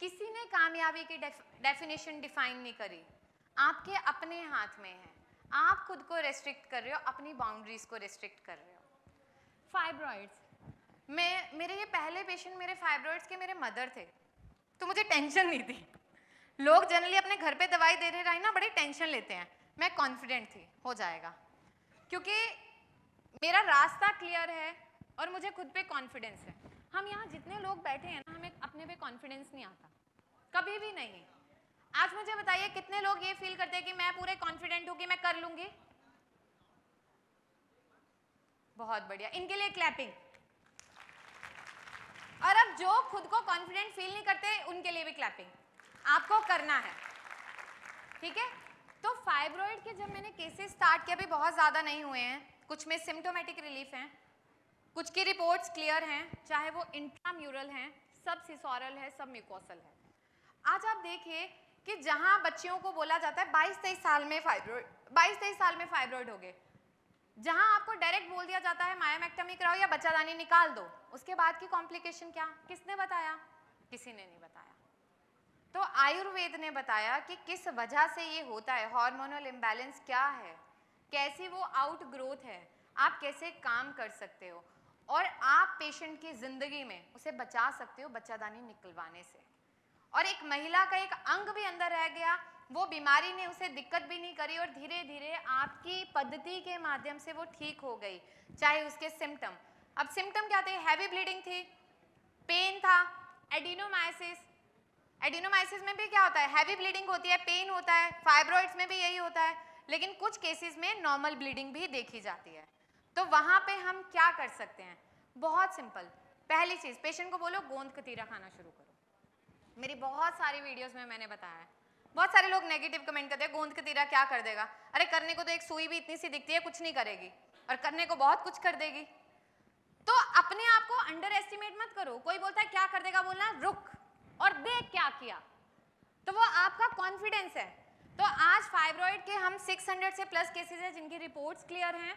किसी ने कामयाबी की डेफिनेशन डिफाइन नहीं करी, आपके अपने हाथ में है। आप खुद को रेस्ट्रिक्ट कर रहे हो, अपनी बाउंड्रीज को रेस्ट्रिक्ट कर रहे हो। फाइब्रॉइड्स, मेरे ये पहले पेशेंट मेरे फाइब्रॉइड्स के मेरे मदर थे, तो मुझे टेंशन नहीं थी। लोग जनरली अपने घर पे दवाई दे रहे ना बड़ी टेंशन लेते हैं। मैं कॉन्फिडेंट थी हो जाएगा, क्योंकि मेरा रास्ता क्लियर है और मुझे खुद पे कॉन्फिडेंस है। हम यहाँ जितने लोग बैठे हैं ना, हमें अपने पे कॉन्फिडेंस नहीं आता, कभी भी नहीं। आज मुझे बताइए कितने लोग ये फील करते हैं कि मैं पूरे कॉन्फिडेंट हूँ कि मैं कर लूंगी? बहुत बढ़िया, इनके लिए क्लैपिंग। और अब जो खुद को कॉन्फिडेंट फील नहीं करते उनके लिए भी क्लैपिंग, आपको करना है, ठीक है? तो फाइब्रॉइड के जब मैंने केसेस स्टार्ट किए, अभी बहुत ज़्यादा नहीं हुए हैं, कुछ में सिम्टोमेटिक रिलीफ हैं, कुछ की रिपोर्ट्स क्लियर हैं, चाहे वो इंट्राम्यूरल हैं, सब सिसोरल है, सब म्यूकोसल है। आज आप देखिए कि जहां बच्चियों को बोला जाता है 22-23 साल में फाइब्रॉइड हो गए, जहां आपको डायरेक्ट बोल दिया जाता है मायोमेक्टमी कराओ या बच्चादानी निकाल दो, उसके बाद की कॉम्प्लिकेशन क्या, किसने बताया? किसी ने नहीं बताया। तो आयुर्वेद ने बताया कि किस वजह से ये होता है, हार्मोनल इम्बैलेंस क्या है, कैसी वो आउट ग्रोथ है, आप कैसे काम कर सकते हो और आप पेशेंट की जिंदगी में उसे बचा सकते हो बच्चादानी निकलवाने से। और एक महिला का एक अंग भी अंदर रह गया, वो बीमारी ने उसे दिक्कत भी नहीं करी और धीरे धीरे आपकी पद्धति के माध्यम से वो ठीक हो गई, चाहे उसके सिम्टम। अब सिम्टम क्या थे? हैवी ब्लीडिंग थी, पेन था, एडिनोमाइसिस। एडिनोमाइसिस में भी क्या होता है? हैवी ब्लीडिंग होती है, पेन होता है। फाइब्रॉइड्स में भी यही होता है, लेकिन कुछ केसेस में नॉर्मल ब्लीडिंग भी देखी जाती है। तो वहां पे हम क्या कर सकते हैं? बहुत सिंपल। पहली चीज, पेशेंट को बोलो गोंद कतीरा खाना शुरू करो। मेरी बहुत सारी वीडियोस में मैंने बताया है। बहुत सारे लोग नेगेटिव कमेंट करते हैं गोंद कतीरा क्या कर देगा। अरे करने को तो एक सुई भी इतनी सी दिखती है, कुछ नहीं करेगी, और करने को बहुत कुछ कर देगी। तो अपने आप को अंडर एस्टिमेट मत करो। कोई बोलता है क्या कर देगा, बोलना रुक और देख क्या किया, तो वो आपका कॉन्फिडेंस है। तो आज फाइब्रॉइड के हम 600 से प्लस केसेस हैं जिनकी रिपोर्ट्स क्लियर हैं,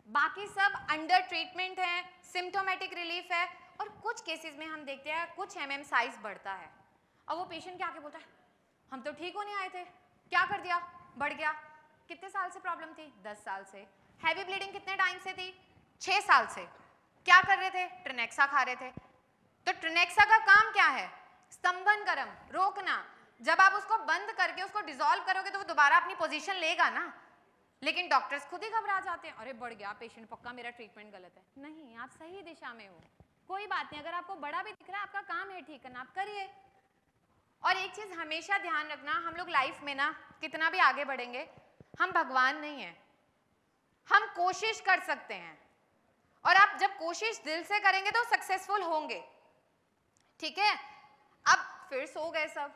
बाकी सब अंडर ट्रीटमेंट है, सिम्टोमेटिक रिलीफ है, और कुछ केसेस में हम देखते हैं कुछ mm साइज बढ़ता है और वो पेशेंट क्या आके बोलता है हम तो ठीक होने आए थे, क्या कर दिया, बढ़ गया। कितने साल से प्रॉब्लम थी? 10 साल से। हैवी ब्लीडिंग कितने टाइम से थी? 6 साल से। क्या कर रहे थे? ट्रिनेक्सा खा रहे थे। तो ट्रिनेक्सा का काम क्या है? स्तंभन करम, रोकना। जब आप उसको बंद करके उसको डिसॉल्व करोगे तो वो दोबारा अपनी पोजीशन लेगा ना। लेकिन डॉक्टर्स खुद ही घबरा जाते हैं, अरे बढ़ गया पेशेंट, पक्का मेरा ट्रीटमेंट गलत है। नहीं, आप सही दिशा में हो, कोई बात नहीं। अगर आपको बड़ा भी दिख रहा है, आपका काम है ठीक करना, आप करिए। और एक चीज हमेशा ध्यान रखना, हम लोग लाइफ में ना कितना भी आगे बढ़ेंगे, हम भगवान नहीं है, हम कोशिश कर सकते हैं, और आप जब कोशिश दिल से करेंगे तो सक्सेसफुल होंगे, ठीक है? अब फिर सो गए सब,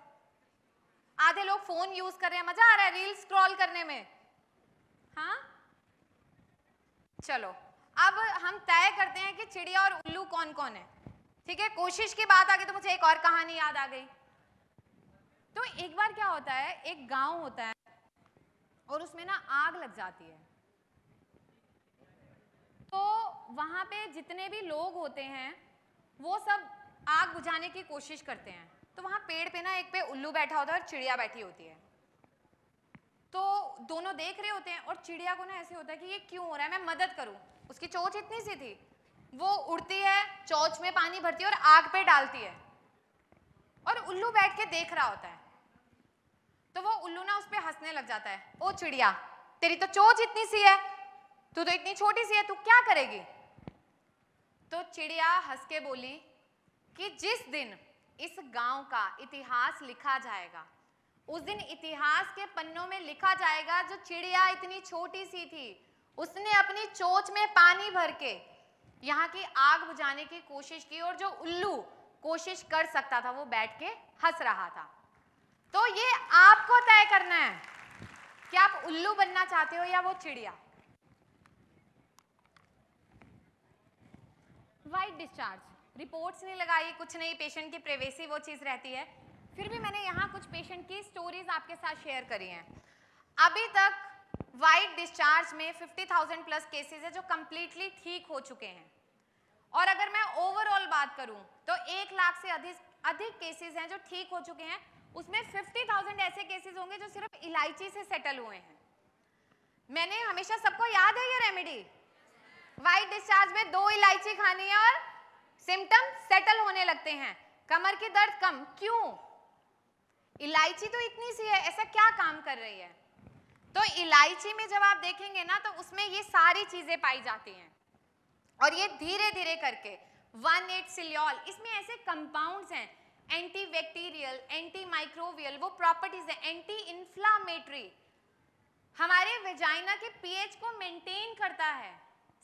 आधे लोग फोन यूज कर रहे हैं, मजा आ रहा है रील स्क्रॉल करने में। हाँ चलो, अब हम तय करते हैं कि चिड़िया और उल्लू कौन कौन है, ठीक है? कोशिश की बात आ गई तो मुझे एक और कहानी याद आ गई। तो एक बार क्या होता है, एक गांव होता है और उसमें ना आग लग जाती है। तो वहां पे जितने भी लोग होते हैं वो सब आग बुझाने की कोशिश करते हैं। तो वहां पेड़ पे ना एक पे उल्लू बैठा होता है और चिड़िया बैठी होती है। तो दोनों देख रहे होते हैं और चिड़िया को ना ऐसे होता है कि ये क्यों हो रहा है, मैं मदद करूं। उसकी चोंच इतनी सी थी, वो उड़ती है, चोंच में पानी भरती है और आग पे डालती है, और उल्लू बैठ के देख रहा होता है। तो वो उल्लू ना उस पे हंसने लग जाता है, ओ चिड़िया तेरी तो चोंच इतनी सी है, तू तो इतनी छोटी सी है, तू क्या करेगी? तो चिड़िया हंस के बोली कि जिस दिन इस गांव का इतिहास लिखा जाएगा, उस दिन इतिहास के पन्नों में लिखा जाएगा जो चिड़िया इतनी छोटी सी थी, उसने अपनी चोंच में पानी भर के यहाँ की आग बुझाने की कोशिश की, और जो उल्लू कोशिश कर सकता था वो बैठ के हंस रहा था। तो ये आपको तय करना है कि आप उल्लू बनना चाहते हो या वो चिड़िया। वाइट डिस्चार्ज, रिपोर्ट्स नहीं लगाई, कुछ नहीं, पेशेंट की प्राइवेसी वो चीज रहती है। फिर भी मैंने यहाँ कुछ पेशेंट की स्टोरीज आपके साथ शेयर करी हैं। अभी तक वाइट डिस्चार्ज में 50,000 प्लस केसेस है जो कंप्लीटली ठीक हो चुके हैं। और अगर मैं ओवरऑल बात करूं तो 1 लाख से अधिक केसेस हैं जो ठीक हो चुके हैं। उसमें 50,000 ऐसे केसेस होंगे जो सिर्फ इलायची से सेटल हुए हैं। मैंने हमेशा, सबको याद है ये रेमेडी, वाइट डिस्चार्ज में 2 इलायची खानी है और सिम्टम सेटल होने लगते हैं, कमर की दर्द कम। क्यों? इलायची तो इतनी सी है, ऐसा क्या काम कर रही है? तो इलायची में जब आप देखेंगे ना तो उसमें ये सारी चीजें पाई जाती हैं और ये धीरे धीरे करके 1,8-सिलियोल, इसमें ऐसे कंपाउंड्स हैं, एंटी बैक्टीरियल, एंटी माइक्रोबियल, वो प्रॉपर्टीज है, एंटी इन्फ्लामेटरी, हमारे वेजाइना के पीएच को मेंटेन करता है,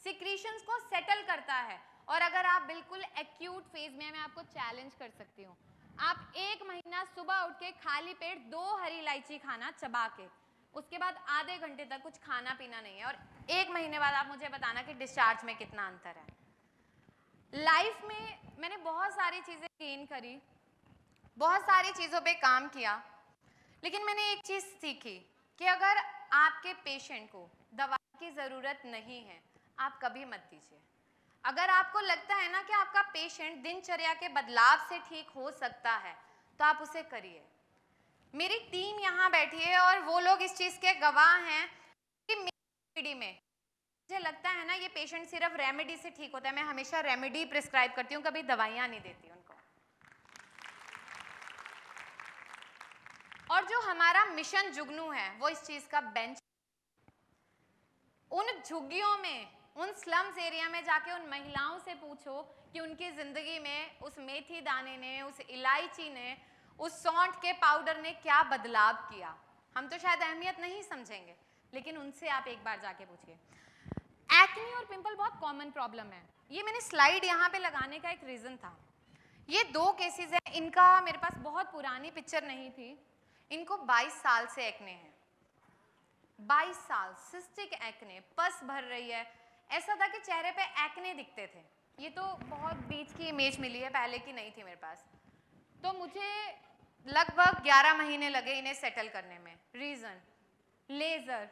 सिक्रीशंस को सेटल करता है। और अगर आप बिल्कुल एक्यूट फेज में, मैं आपको चैलेंज कर सकती हूँ, आप 1 महीना सुबह उठ के खाली पेट 2 हरी इलायची खाना चबा के, उसके बाद आधे घंटे तक कुछ खाना पीना नहीं है, और 1 महीने बाद आप मुझे बताना कि डिस्चार्ज में कितना अंतर है। लाइफ में मैंने बहुत सारी चीजें गेन करी, बहुत सारी चीजों पे काम किया, लेकिन मैंने एक चीज सीखी कि अगर आपके पेशेंट को दवा की जरूरत नहीं है, आप कभी मत दीजिए। अगर आपको लगता है ना कि आपका पेशेंट दिनचर्या के बदलाव से ठीक हो सकता है, तो आप उसे करिए। मेरी टीम यहाँ बैठी है और वो लोग इस चीज के गवाह हैं कि मेरी पीढ़ी में मुझे लगता है ना ये पेशेंट सिर्फ रेमेडी से ठीक होता है, मैं हमेशा रेमेडी प्रिस्क्राइब करती हूँ, कभी दवाइयाँ नहीं देती उनको। और जो हमारा मिशन जुगनू है वो इस चीज का बेंच, उन झुग्गियों में, उन स्लम्स एरिया में जाके उन महिलाओं से पूछो कि उनकी जिंदगी में उस मेथी दाने ने, उस इलायची ने, उस सौंठ के पाउडर ने क्या बदलाव किया। हम तो शायद अहमियत नहीं समझेंगे, लेकिन उनसे आप एक बार जाके पूछिए। एक्ने और पिंपल बहुत कॉमन प्रॉब्लम है, ये मैंने स्लाइड यहाँ पे लगाने का एक रीजन था। ये 2 केसेस हैं, इनका मेरे पास बहुत पुरानी पिक्चर नहीं थी, इनको 22 साल से एक्ने है, 22 साल सिस्टिक एक्ने, पस भर रही है, ऐसा था कि चेहरे पे एक्ने दिखते थे। ये तो बहुत बीच की इमेज मिली है, पहले की नहीं थी मेरे पास। तो मुझे लगभग 11 महीने लगे इन्हें सेटल करने में। रीजन, लेजर,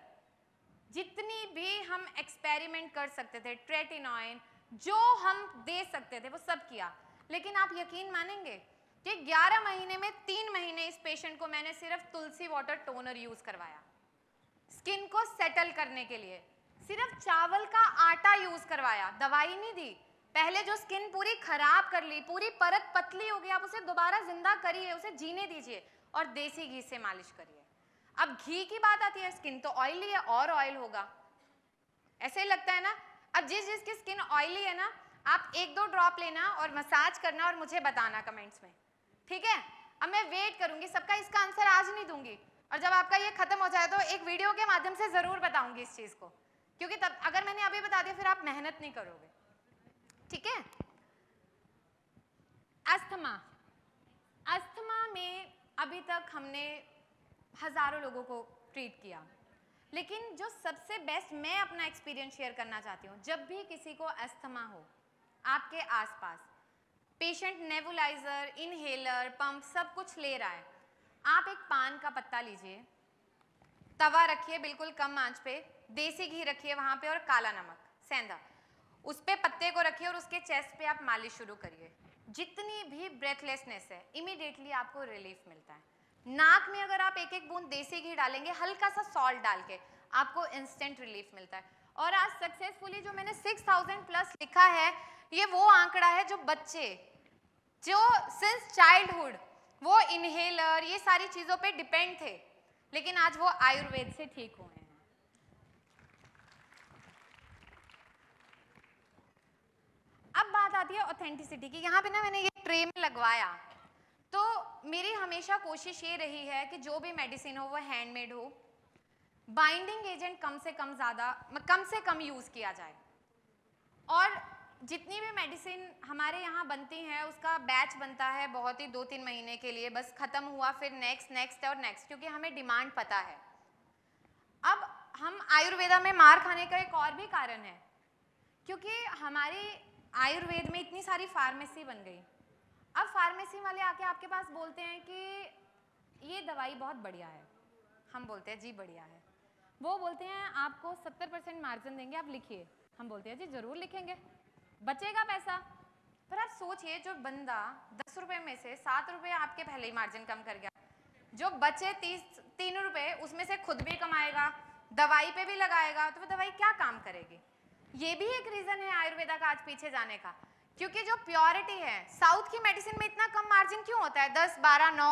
जितनी भी हम एक्सपेरिमेंट कर सकते थे, ट्रेटिनॉइन, जो हम दे सकते थे वो सब किया, लेकिन आप यकीन मानेंगे कि 11 महीने में 3 महीने इस पेशेंट को मैंने सिर्फ तुलसी वाटर टोनर यूज करवाया स्किन को सेटल करने के लिए, सिर्फ चावल का आटा यूज करवाया, दवाई नहीं दी। पहले जो स्किन पूरी खराब कर ली, पूरी परत पतली हो गई, आप उसे दोबारा जिंदा करिए, उसे जीने दीजिए और देसी घी से मालिश करिए। अब घी की बात आती है, स्किन तो ऑयली है और ऑयल होगा, ऐसे ही लगता है ना। अब जिसकी स्किन ऑयली है ना, आप 1-2 ड्रॉप लेना और मसाज करना और मुझे बताना कमेंट्स में, ठीक है? अब मैं वेट करूंगी, सबका इसका आंसर आज नहीं दूंगी, और जब आपका ये खत्म हो जाए तो एक वीडियो के माध्यम से जरूर बताऊंगी इस चीज को, क्योंकि तब अगर मैंने अभी बता दिया फिर आप मेहनत नहीं करोगे, ठीक है? अस्थमा, अस्थमा में अभी तक हमने हजारों लोगों को ट्रीट किया, लेकिन जो सबसे बेस्ट मैं अपना एक्सपीरियंस शेयर करना चाहती हूँ, जब भी किसी को अस्थमा हो आपके आसपास, पेशेंट नेबुलाइजर, इनहेलर, पंप सब कुछ ले रहा है, आप एक पान का पत्ता लीजिए, तवा रखिए बिल्कुल कम आंच पे, देसी घी रखिए वहां पे और काला नमक, सेंधा, उस पे पत्ते को रखिए और उसके चेस्ट पे आप मालिश शुरू करिए। जितनी भी ब्रेथलेसनेस है इमीडिएटली आपको रिलीफ मिलता है। नाक में अगर आप 1-1 बूंद देसी घी डालेंगे, हल्का सा सॉल्ट डाल के, आपको इंस्टेंट रिलीफ मिलता है। और आज सक्सेसफुली जो मैंने 6000 प्लस लिखा है, ये वो आंकड़ा है जो बच्चे जो सिंस चाइल्डहुड वो इनहेलर ये सारी चीजों पे डिपेंड थे, लेकिन आज वो आयुर्वेद से ठीक हुए हैं। अब बात आती है ऑथेंटिसिटी की। यहाँ पे ना मैंने ये ट्रे में लगवाया, तो मेरी हमेशा कोशिश ये रही है कि जो भी मेडिसिन हो वो हैंडमेड हो, बाइंडिंग एजेंट कम से कम यूज किया जाए, और जितनी भी मेडिसिन हमारे यहाँ बनती हैं उसका बैच बनता है बहुत ही 2-3 महीने के लिए, बस खत्म हुआ फिर नेक्स्ट और नेक्स्ट, क्योंकि हमें डिमांड पता है। अब हम आयुर्वेदा में मार खाने का एक और भी कारण है, क्योंकि हमारी आयुर्वेद में इतनी सारी फार्मेसी बन गई। अब फार्मेसी वाले आके आपके पास बोलते हैं कि ये दवाई बहुत बढ़िया है, हम बोलते हैं जी बढ़िया है, वो बोलते हैं आपको 70% मार्जिन देंगे, आप लिखिए, हम बोलते हैं जी जरूर लिखेंगे, बचेगा पैसा। पर आप सोचिए, जो बंदा 10 रुपए में से 7 रुपए आपके पहले ही मार्जिन कम कर गया, जो बचे 3 रुपए उसमें से खुद भी कमाएगा, दवाई पे भी लगाएगा, तो वो दवाई क्या काम करेगी। ये भी एक रीजन है आयुर्वेदा का आज पीछे जाने का, क्योंकि जो प्योरिटी है, साउथ की मेडिसिन में इतना कम मार्जिन क्यों होता है, 10, 12, 9,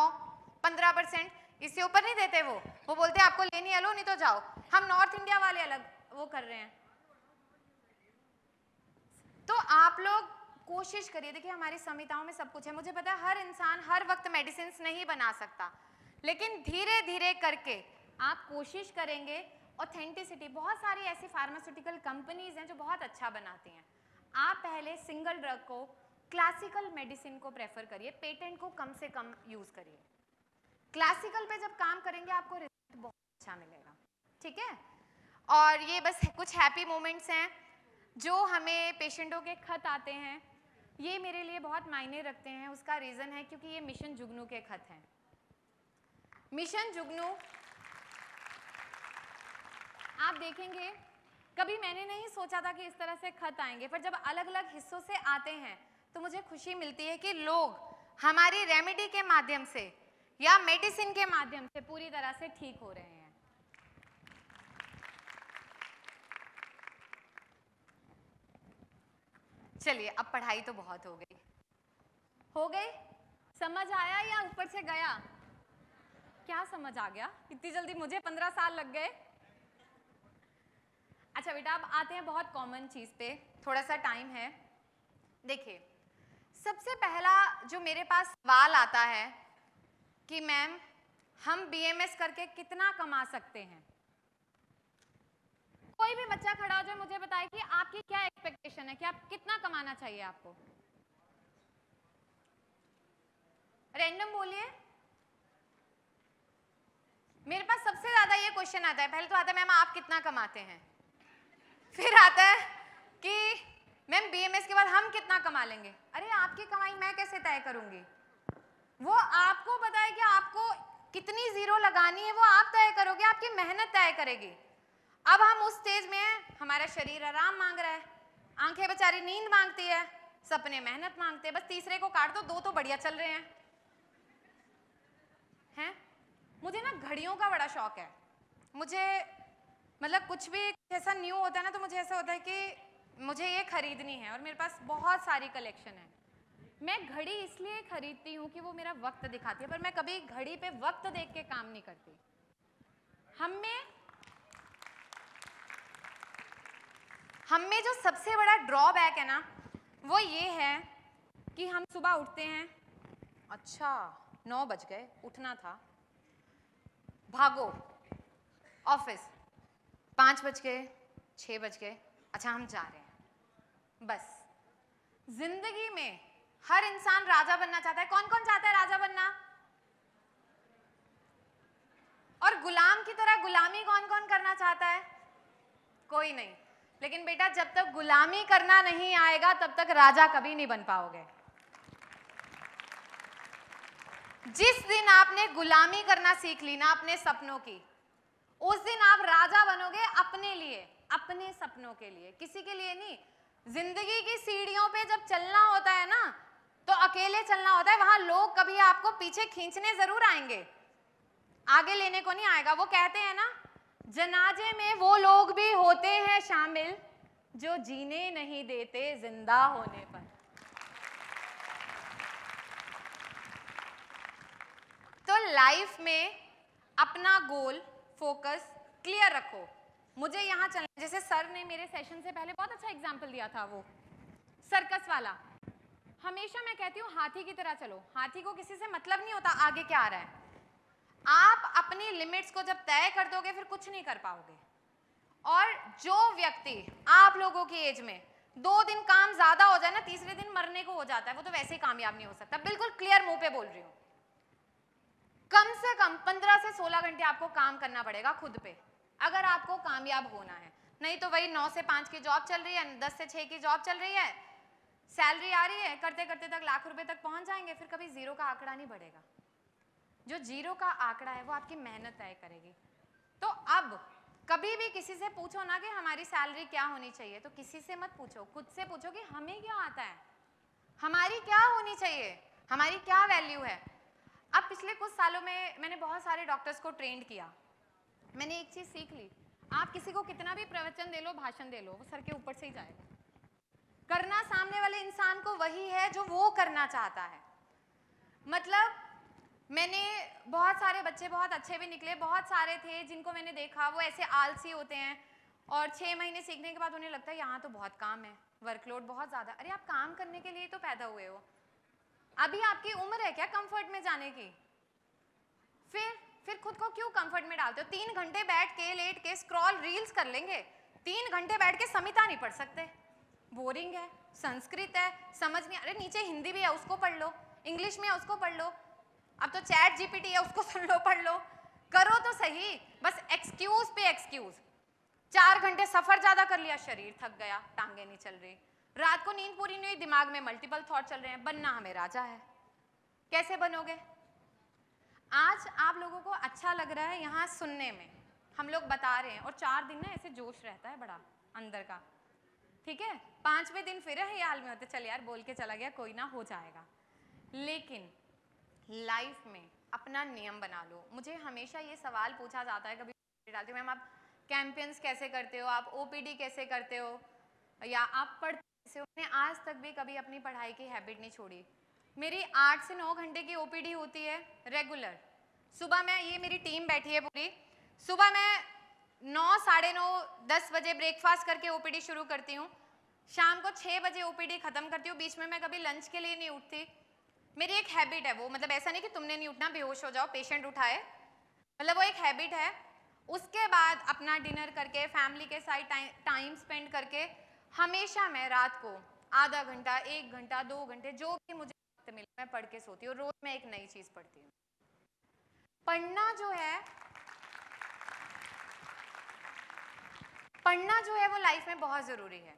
15%, इससे ऊपर नहीं देते वो बोलते हैं आपको लेनी है लो, नहीं तो जाओ। हम नॉर्थ इंडिया वाले अलग वो कर रहे हैं। तो आप लोग कोशिश करिए, देखिए हमारी संहिताओं में सब कुछ है, मुझे पता है हर इंसान हर वक्त मेडिसिन नहीं बना सकता, लेकिन धीरे धीरे करके आप कोशिश करेंगे। ऑथेंटिसिटी, बहुत सारी ऐसी फार्मास्यूटिकल कंपनीज हैं जो बहुत अच्छा बनाती हैं। आप पहले सिंगल ड्रग को, क्लासिकल मेडिसिन को प्रेफर करिए, पेटेंट को कम से कम यूज करिए। क्लासिकल पे जब काम करेंगे आपको रिजल्ट बहुत अच्छा मिलेगा, ठीक है। और ये बस कुछ हैप्पी मोमेंट्स हैं जो हमें पेशेंटों के खत आते हैं, ये मेरे लिए बहुत मायने रखते हैं। उसका रीजन है क्योंकि ये मिशन जुगनू के खत हैं। मिशन जुगनू आप देखेंगे, कभी मैंने नहीं सोचा था कि इस तरह से खत आएंगे, पर जब अलग अलग हिस्सों से आते हैं तो मुझे खुशी मिलती है कि लोग हमारी रेमेडी के माध्यम से या मेडिसिन के माध्यम से पूरी तरह से ठीक हो रहे हैं। चलिए, अब पढ़ाई तो बहुत हो गई, समझ आया या ऊपर से गया? क्या समझ आ गया इतनी जल्दी? मुझे 15 साल लग गए। अच्छा बेटा, अब आते हैं बहुत कॉमन चीज पे, थोड़ा सा टाइम है। देखिए, सबसे पहला जो मेरे पास सवाल आता है कि मैम हम बीएमएस करके कितना कमा सकते हैं? कोई भी बच्चा खड़ा हो जाए, मुझे बताए कि आपकी क्या एक्सपेक्टेशन है, कि आप कितना कमाना चाहिए आपको? रैंडम बोलिए। मेरे पास सबसे ज्यादा ये क्वेश्चन आता है, पहले तो आता है मैम आप कितना कमाते हैं, फिर आता है कि मैम बीएमएस के बाद हम कितना कमा लेंगे। अरे आपकी कमाई मैं कैसे तय करूंगी? वो आपको पता है कि आपको कितनी जीरो लगानी है, वो आप तय करोगे, आपकी मेहनत तय करेगी। अब हम उस स्टेज में हैं, हमारा शरीर आराम मांग रहा है, आंखें बेचारी नींद मांगती है, सपने मेहनत मांगते हैं, बस तीसरे को काट दो, दो तो बढ़िया चल रहे हैं। मुझे ना घड़ियों का बड़ा शौक है, मुझे मतलब कुछ भी ऐसा न्यू होता है ना तो मुझे ऐसा होता है कि मुझे ये खरीदनी है, और मेरे पास बहुत सारी कलेक्शन है। मैं घड़ी इसलिए खरीदती हूँ कि वो मेरा वक्त दिखाती है, पर मैं कभी घड़ी पे वक्त देख के काम नहीं करती। हम में जो सबसे बड़ा ड्रॉबैक है ना, वो ये है कि हम सुबह उठते हैं, अच्छा 9 बज गए, उठना था, भागो ऑफिस, 5 बज गए, 6 बज गए, अच्छा हम जा रहे हैं। बस जिंदगी में हर इंसान राजा बनना चाहता है। कौन कौन चाहता है राजा बनना? और गुलाम की तरह गुलामी कौन कौन करना चाहता है? कोई नहीं। लेकिन बेटा, जब तक गुलामी करना नहीं आएगा तब तक राजा कभी नहीं बन पाओगे। जिस दिन आपने गुलामी करना सीख ली ना अपने सपनों की, उस दिन आप राजा बनोगे अपने लिए, अपने सपनों के लिए, किसी के लिए नहीं। जिंदगी की सीढ़ियों पे जब चलना होता है ना तो अकेले चलना होता है, वहां लोग कभी आपको पीछे खींचने जरूर आएंगे, आगे लेने को नहीं आएगा। वो कहते हैं ना, जनाजे में वो लोग भी होते हैं शामिल जो जीने नहीं देते जिंदा होने पर। तो लाइफ में अपना गोल, फोकस क्लियर रखो। मुझे यहाँ चलना, जैसे सर ने मेरे सेशन से पहले बहुत अच्छा एग्जाम्पल दिया था, वो सर्कस वाला। हमेशा मैं कहती हूँ हाथी की तरह चलो। हाथी को किसी से मतलब नहीं होता आगे क्या आ रहा है। आप अपनी लिमिट्स को जब तय कर दोगे फिर कुछ नहीं कर पाओगे। और जो व्यक्ति आप लोगों की एज में 2 दिन काम ज्यादा हो जाए ना, तीसरे दिन मरने को हो जाता है, वो तो वैसे ही कामयाब नहीं हो सकता। बिल्कुल क्लियर मुंह पे बोल रही हूँ। कम से कम 15 से 16 घंटे आपको काम करना पड़ेगा खुद पे, अगर आपको कामयाब होना है। नहीं तो वही 9 से 5 की जॉब चल रही है, 10 से 6 की जॉब चल रही है, सैलरी आ रही है, करते करते तक लाख रुपए तक पहुंच जाएंगे, फिर कभी जीरो का आंकड़ा नहीं बढ़ेगा। जो जीरो का आंकड़ा है वो आपकी मेहनत तय करेगी। तो अब कभी भी किसी से पूछो ना कि हमारी सैलरी क्या होनी चाहिए, तो किसी से मत पूछो, खुद से पूछो कि हमें क्या आता है, हमारी क्या होनी चाहिए, हमारी क्या वैल्यू है। अब पिछले कुछ सालों में मैंने बहुत सारे डॉक्टर्स को ट्रेंड किया। मैंने एक चीज सीख ली, आप किसी को कितना भी प्रवचन दे लो, भाषण दे लो, वो सर के ऊपर से ही जाएगा। करना सामने वाले इंसान को वही है जो वो करना चाहता है। मतलब मैंने बहुत सारे बच्चे बहुत अच्छे भी निकले, बहुत सारे थे जिनको मैंने देखा वो ऐसे आलसी होते हैं और 6 महीने सीखने के बाद उन्हें लगता है यहाँ तो बहुत काम है, वर्कलोड बहुत ज़्यादा। अरे आप काम करने के लिए तो पैदा हुए हो, अभी आपकी उम्र है क्या कंफर्ट में जाने की? फिर खुद को क्यों कंफर्ट में डालते हो? 3 घंटे बैठ के लेट के स्क्रॉल रील्स कर लेंगे, 3 घंटे बैठ के संहिता नहीं पढ़ सकते, बोरिंग है, संस्कृत है समझ नहीं, अरे नीचे हिंदी भी है उसको पढ़ लो, इंग्लिश में है उसको पढ़ लो, अब तो चैट जीपीटी है उसको सुन लो पढ़ लो, करो तो सही। बस एक्सक्यूज पे एक्सक्यूज। 4 घंटे सफर ज्यादा कर लिया, शरीर थक गया, टांगे नहीं चल रही, रात को नींद पूरी नहीं हुई, दिमाग में मल्टीपल थॉट चल रहे हैं, बनना हमें राजा है। कैसे बनोगे? आज आप लोगों को अच्छा लग रहा है यहाँ सुनने में, हम लोग बता रहे हैं, और 4 दिन ना ऐसे जोश रहता है बड़ा अंदर का, ठीक है? 5वें दिन फिर ये हाल में होते, चल यार बोल के चला गया, कोई ना हो जाएगा। लेकिन लाइफ में अपना नियम बना लो। मुझे हमेशा ये सवाल पूछा जाता है, कभी डालती हूँ, मैम आप कैंपेन्स कैसे करते हो, आप ओपीडी कैसे करते हो, या आप पढ़ते कैसे हो? मैंने आज तक भी कभी अपनी पढ़ाई की हैबिट नहीं छोड़ी। मेरी 8 से 9 घंटे की ओपीडी होती है रेगुलर। सुबह में ये मेरी टीम बैठी है पूरी, सुबह मैं 9, साढ़े 9, 10 बजे ब्रेकफास्ट करके ओपीडी शुरू करती हूँ, शाम को 6 बजे ओपीडी खत्म करती हूँ। बीच में मैं कभी लंच के लिए नहीं उठती, मेरी एक हैबिट है वो, मतलब ऐसा नहीं कि तुमने नहीं उठना बेहोश हो जाओ पेशेंट उठाए, मतलब वो एक हैबिट है। उसके बाद अपना डिनर करके फैमिली के साथ टाइम स्पेंड करके हमेशा मैं रात को आधा घंटा, 1 घंटा, 2 घंटे जो भी मुझे वक्त मिले मैं पढ़ के सोती हूँ। रोज मैं एक नई चीज पढ़ती हूँ। पढ़ना जो है वो लाइफ में बहुत जरूरी है।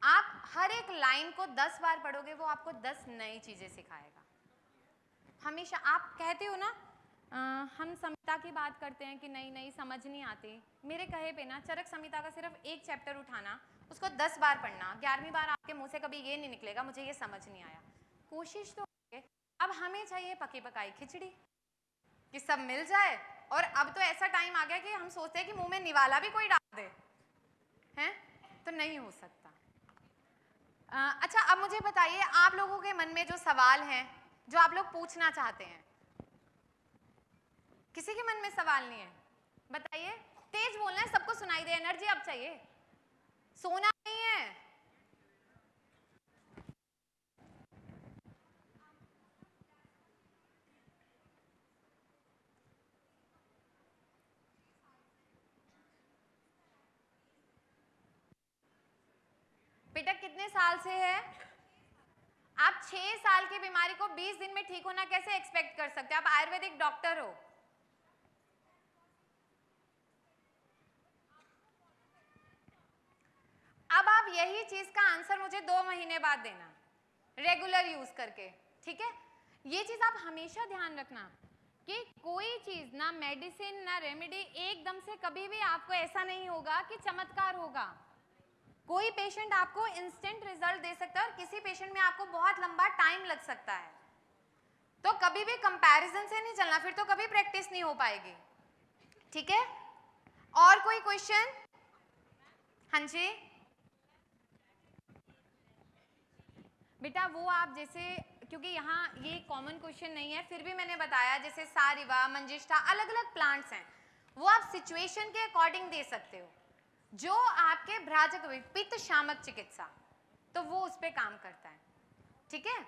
आप हर एक लाइन को 10 बार पढ़ोगे, वो आपको 10 नई चीजें सिखाएगा। हमेशा आप कहते हो ना, हम संहिता की बात करते हैं कि नई समझ नहीं आती, मेरे कहे पे ना चरक संहिता का सिर्फ एक चैप्टर उठाना, उसको 10 बार पढ़ना, 11वीं बार आपके मुंह से कभी ये नहीं निकलेगा मुझे ये समझ नहीं आया। कोशिश तो करिए। अब हमें चाहिए पकी पकाई खिचड़ी कि सब मिल जाए, और अब तो ऐसा टाइम आ गया कि हम सोचते हैं कि मुंह में निवाला भी कोई डाल दे, हैं? तो नहीं हो सकता। अच्छा, अब मुझे बताइए, आप लोगों के मन में जो सवाल हैं जो आप लोग पूछना चाहते हैं, किसी के मन में सवाल नहीं है? बताइए, तेज बोलना है, सबको सुनाई दे, एनर्जी अब चाहिए, सोना नहीं है। बेटा कितने साल से है? आप 6 साल की बीमारी को 20 दिन में ठीक होना कैसे एक्सपेक्ट कर सकते हैं? आप आयुर्वेदिक डॉक्टर हो। अब आप यही चीज का आंसर मुझे 2 महीने बाद देना, रेगुलर यूज करके, ठीक है? ये चीज आप हमेशा ध्यान रखना कि कोई चीज ना मेडिसिन ना रेमेडी एकदम से कभी भी आपको ऐसा नहीं होगा कि चमत्कार होगा। कोई पेशेंट आपको इंस्टेंट रिजल्ट दे सकता है और किसी पेशेंट में आपको बहुत लंबा टाइम लग सकता है। तो कभी भी कंपैरिजन से नहीं चलना, फिर तो कभी प्रैक्टिस नहीं हो पाएगी, ठीक है? और कोई क्वेश्चन? हाँ जी बेटा, वो आप जैसे, क्योंकि यहाँ ये कॉमन क्वेश्चन नहीं है, फिर भी मैंने बताया, जैसे सारिवा, मंजिष्ठा, अलग अलग प्लांट्स हैं, वो आप सिचुएशन के अकॉर्डिंग दे सकते हो। जो आपके भ्राजक पित्त शामक चिकित्सा, तो वो उस पर काम करता है, ठीक है?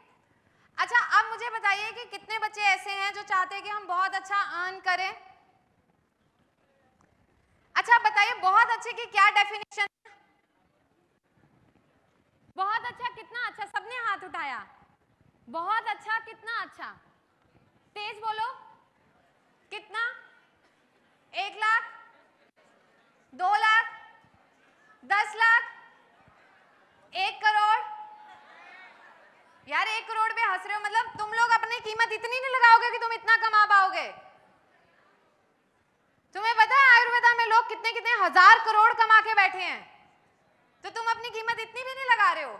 अच्छा, अब मुझे बताइए कि कितने बच्चे ऐसे हैं जो चाहते हैं कि हम बहुत अच्छा अर्न करें? अच्छा बताइए, बहुत अच्छे की क्या डेफिनेशन? बहुत अच्छा कितना अच्छा? सबने हाथ उठाया। बहुत अच्छा कितना अच्छा? तेज बोलो, कितना? 1 लाख, 2 लाख, 10 लाख, 1 करोड़? यार 1 करोड़ पे हंस रहे हो, मतलब तुम लोग अपनी कीमत इतनी नहीं लगाओगे कि तुम इतना कमा पाओगे? तुम्हें पता है आयुर्वेदा में लोग कितने कितने हजार करोड़ कमा के बैठे हैं, तो तुम अपनी कीमत इतनी भी नहीं लगा रहे हो।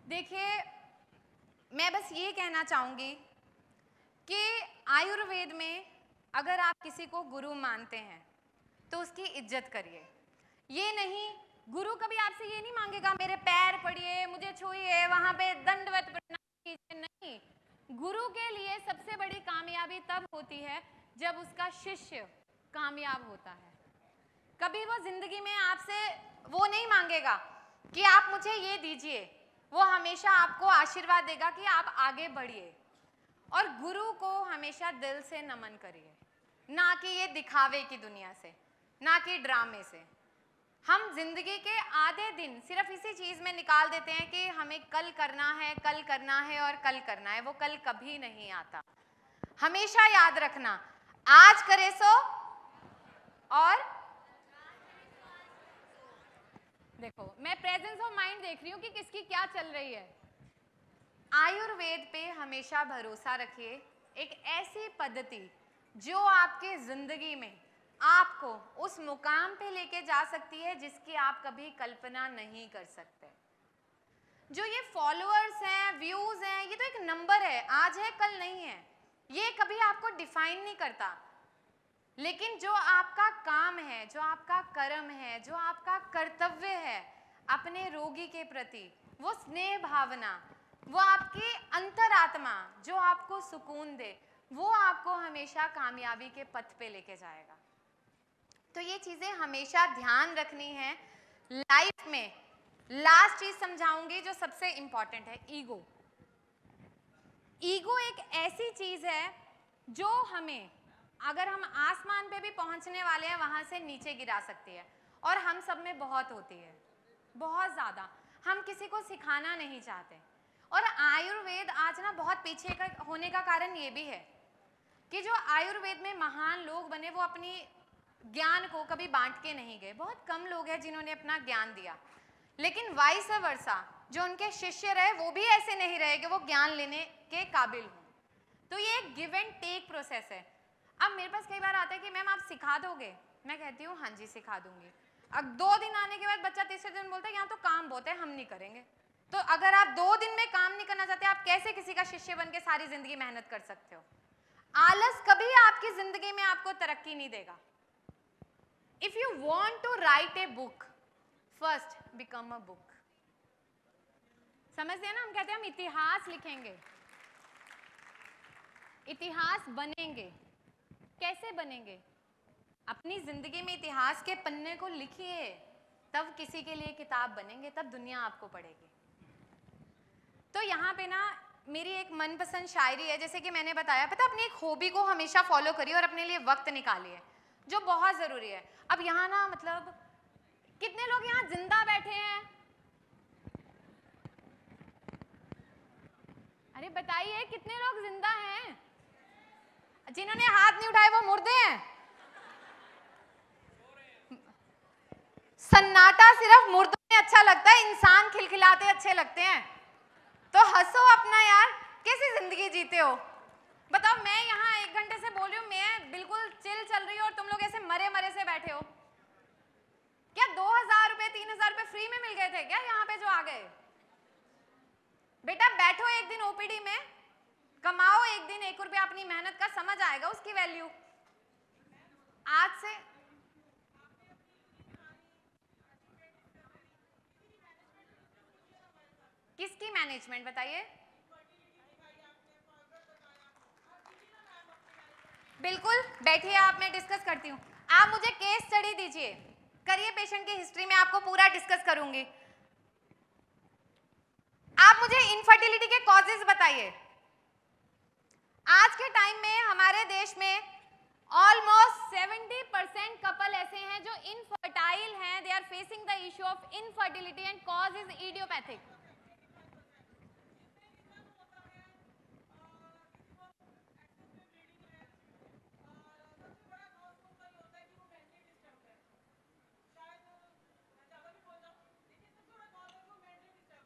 देखिए, मैं बस ये कहना चाहूंगी कि आयुर्वेद में अगर आप किसी को गुरु मानते हैं तो उसकी इज्जत करिए। ये नहीं, गुरु कभी आपसे ये नहीं मांगेगा मेरे पैर पड़िए, मुझे छूइए, वहां पे दंडवत प्रणाम कीजिए, नहीं। गुरु के लिए सबसे बड़ी कामयाबी तब होती है जब उसका शिष्य कामयाब होता है। कभी वो जिंदगी में आपसे वो नहीं मांगेगा कि आप मुझे ये दीजिए, वो हमेशा आपको आशीर्वाद देगा कि आप आगे बढ़िए। और गुरु को हमेशा दिल से नमन करिए, ना कि ये दिखावे की दुनिया से, ना कि ड्रामे से। हम जिंदगी के आधे दिन सिर्फ इसी चीज में निकाल देते हैं कि हमें कल करना है, कल करना है और कल करना है। वो कल कभी नहीं आता। हमेशा याद रखना, आज करे सो। और देखो, मैं प्रेजेंस ऑफ माइंड देख रही हूँ कि किसकी क्या चल रही है। आयुर्वेद पे हमेशा भरोसा रखिए, एक ऐसी पद्धति जो आपके जिंदगी में आपको उस मुकाम पे लेके जा सकती है जिसकी आप कभी कल्पना नहीं कर सकते। जो ये फॉलोअर्स हैं, व्यूज हैं, ये तो एक नंबर है, आज है कल नहीं है, ये कभी आपको डिफाइन नहीं करता। लेकिन जो आपका काम है, जो आपका कर्म है, जो आपका कर्तव्य है अपने रोगी के प्रति, वो स्नेह भावना, वो आपकी अंतरात्मा जो आपको सुकून दे, वो आपको हमेशा कामयाबी के पथ पे लेके जाएगा। तो ये चीजें हमेशा ध्यान रखनी है लाइफ में। लास्ट चीज समझाऊंगी जो सबसे इंपॉर्टेंट है, ईगो। ईगो एक ऐसी चीज है जो हमें, अगर हम आसमान पे भी पहुंचने वाले हैं, वहां से नीचे गिरा सकती है। और हम सब में बहुत होती है, बहुत ज्यादा। हम किसी को सिखाना नहीं चाहते। और आयुर्वेद आज ना बहुत पीछे का होने का कारण ये भी है कि जो आयुर्वेद में महान लोग बने वो अपनी ज्ञान को कभी बांट के नहीं गए। बहुत कम लोग हैं जिन्होंने अपना ज्ञान दिया। लेकिन वाइस वर्सा जो उनके शिष्य रहे वो भी ऐसे नहीं रहे कि वो ज्ञान लेने के काबिल हों। तो ये एक गिव एंड टेक प्रोसेस है। अब मेरे पास कई बार आता है कि मैम आप सिखा दोगे? मैं कहती हूँ हाँ जी सिखा दूंगी। अब 2 दिन आने के बाद बच्चा तीसरे दिन बोलता है यहाँ तो काम बहुत है, हम नहीं करेंगे। तो अगर आप 2 दिन में काम नहीं करना चाहते, आप कैसे किसी का शिष्य बन के सारी जिंदगी मेहनत कर सकते हो? आलस कभी आपकी जिंदगी में आपको तरक्की नहीं देगा। If you want to write a book, first become a book. समझते हैं ना? हम कहते हैं हम इतिहास लिखेंगे, इतिहास बनेंगे। कैसे बनेंगे? अपनी जिंदगी में इतिहास के पन्ने को लिखिए, तब किसी के लिए किताब बनेंगे, तब दुनिया आपको पढ़ेगी। तो यहाँ पे ना मेरी एक मनपसंद शायरी है, जैसे कि मैंने बताया, पता अपनी एक हॉबी को हमेशा फॉलो करिए और अपने लिए वक्त निकालिए, जो बहुत जरूरी है। अब यहाँ ना मतलब कितने लोग यहाँ जिंदा बैठे हैं? अरे बताइए कितने लोग जिंदा हैं? जिन्होंने हाथ नहीं उठाए वो मुर्दे हैं। सन्नाटा सिर्फ मुर्दों में अच्छा लगता है, इंसान खिलखिलाते अच्छे लगते हैं। तो हंसो अपना यार, कैसी जिंदगी जीते हो? बताओ, मैं यहाँ 1 घंटे से बोल रही हूँ, मैं बिल्कुल चिल चल रही हूँ और तुम लोग ऐसे मरे मरे से बैठे हो। क्या 2000 रुपए 3000 रुपए फ्री में मिल गए थे क्या यहाँ पे जो आ गए? बेटा बैठो एक दिन ओपीडी में, कमाओ एक दिन 1 रुपया अपनी मेहनत का, समझ आएगा उसकी वैल्यू। आज से किसकी मैनेजमेंट बताइए? बिल्कुल बैठिए आप, मैं डिस्कस करती हूँ। आप मुझे केस स्टडी दीजिए, करिए पेशेंट की हिस्ट्री में आपको पूरा डिस्कस करूंगी। आप मुझे इनफर्टिलिटी के कॉजेज बताइए। आज के टाइम में हमारे देश में ऑलमोस्ट 70% कपल ऐसे हैं जो इनफर्टाइल हैं। They are facing the issue of infertility and cause is idiopathic.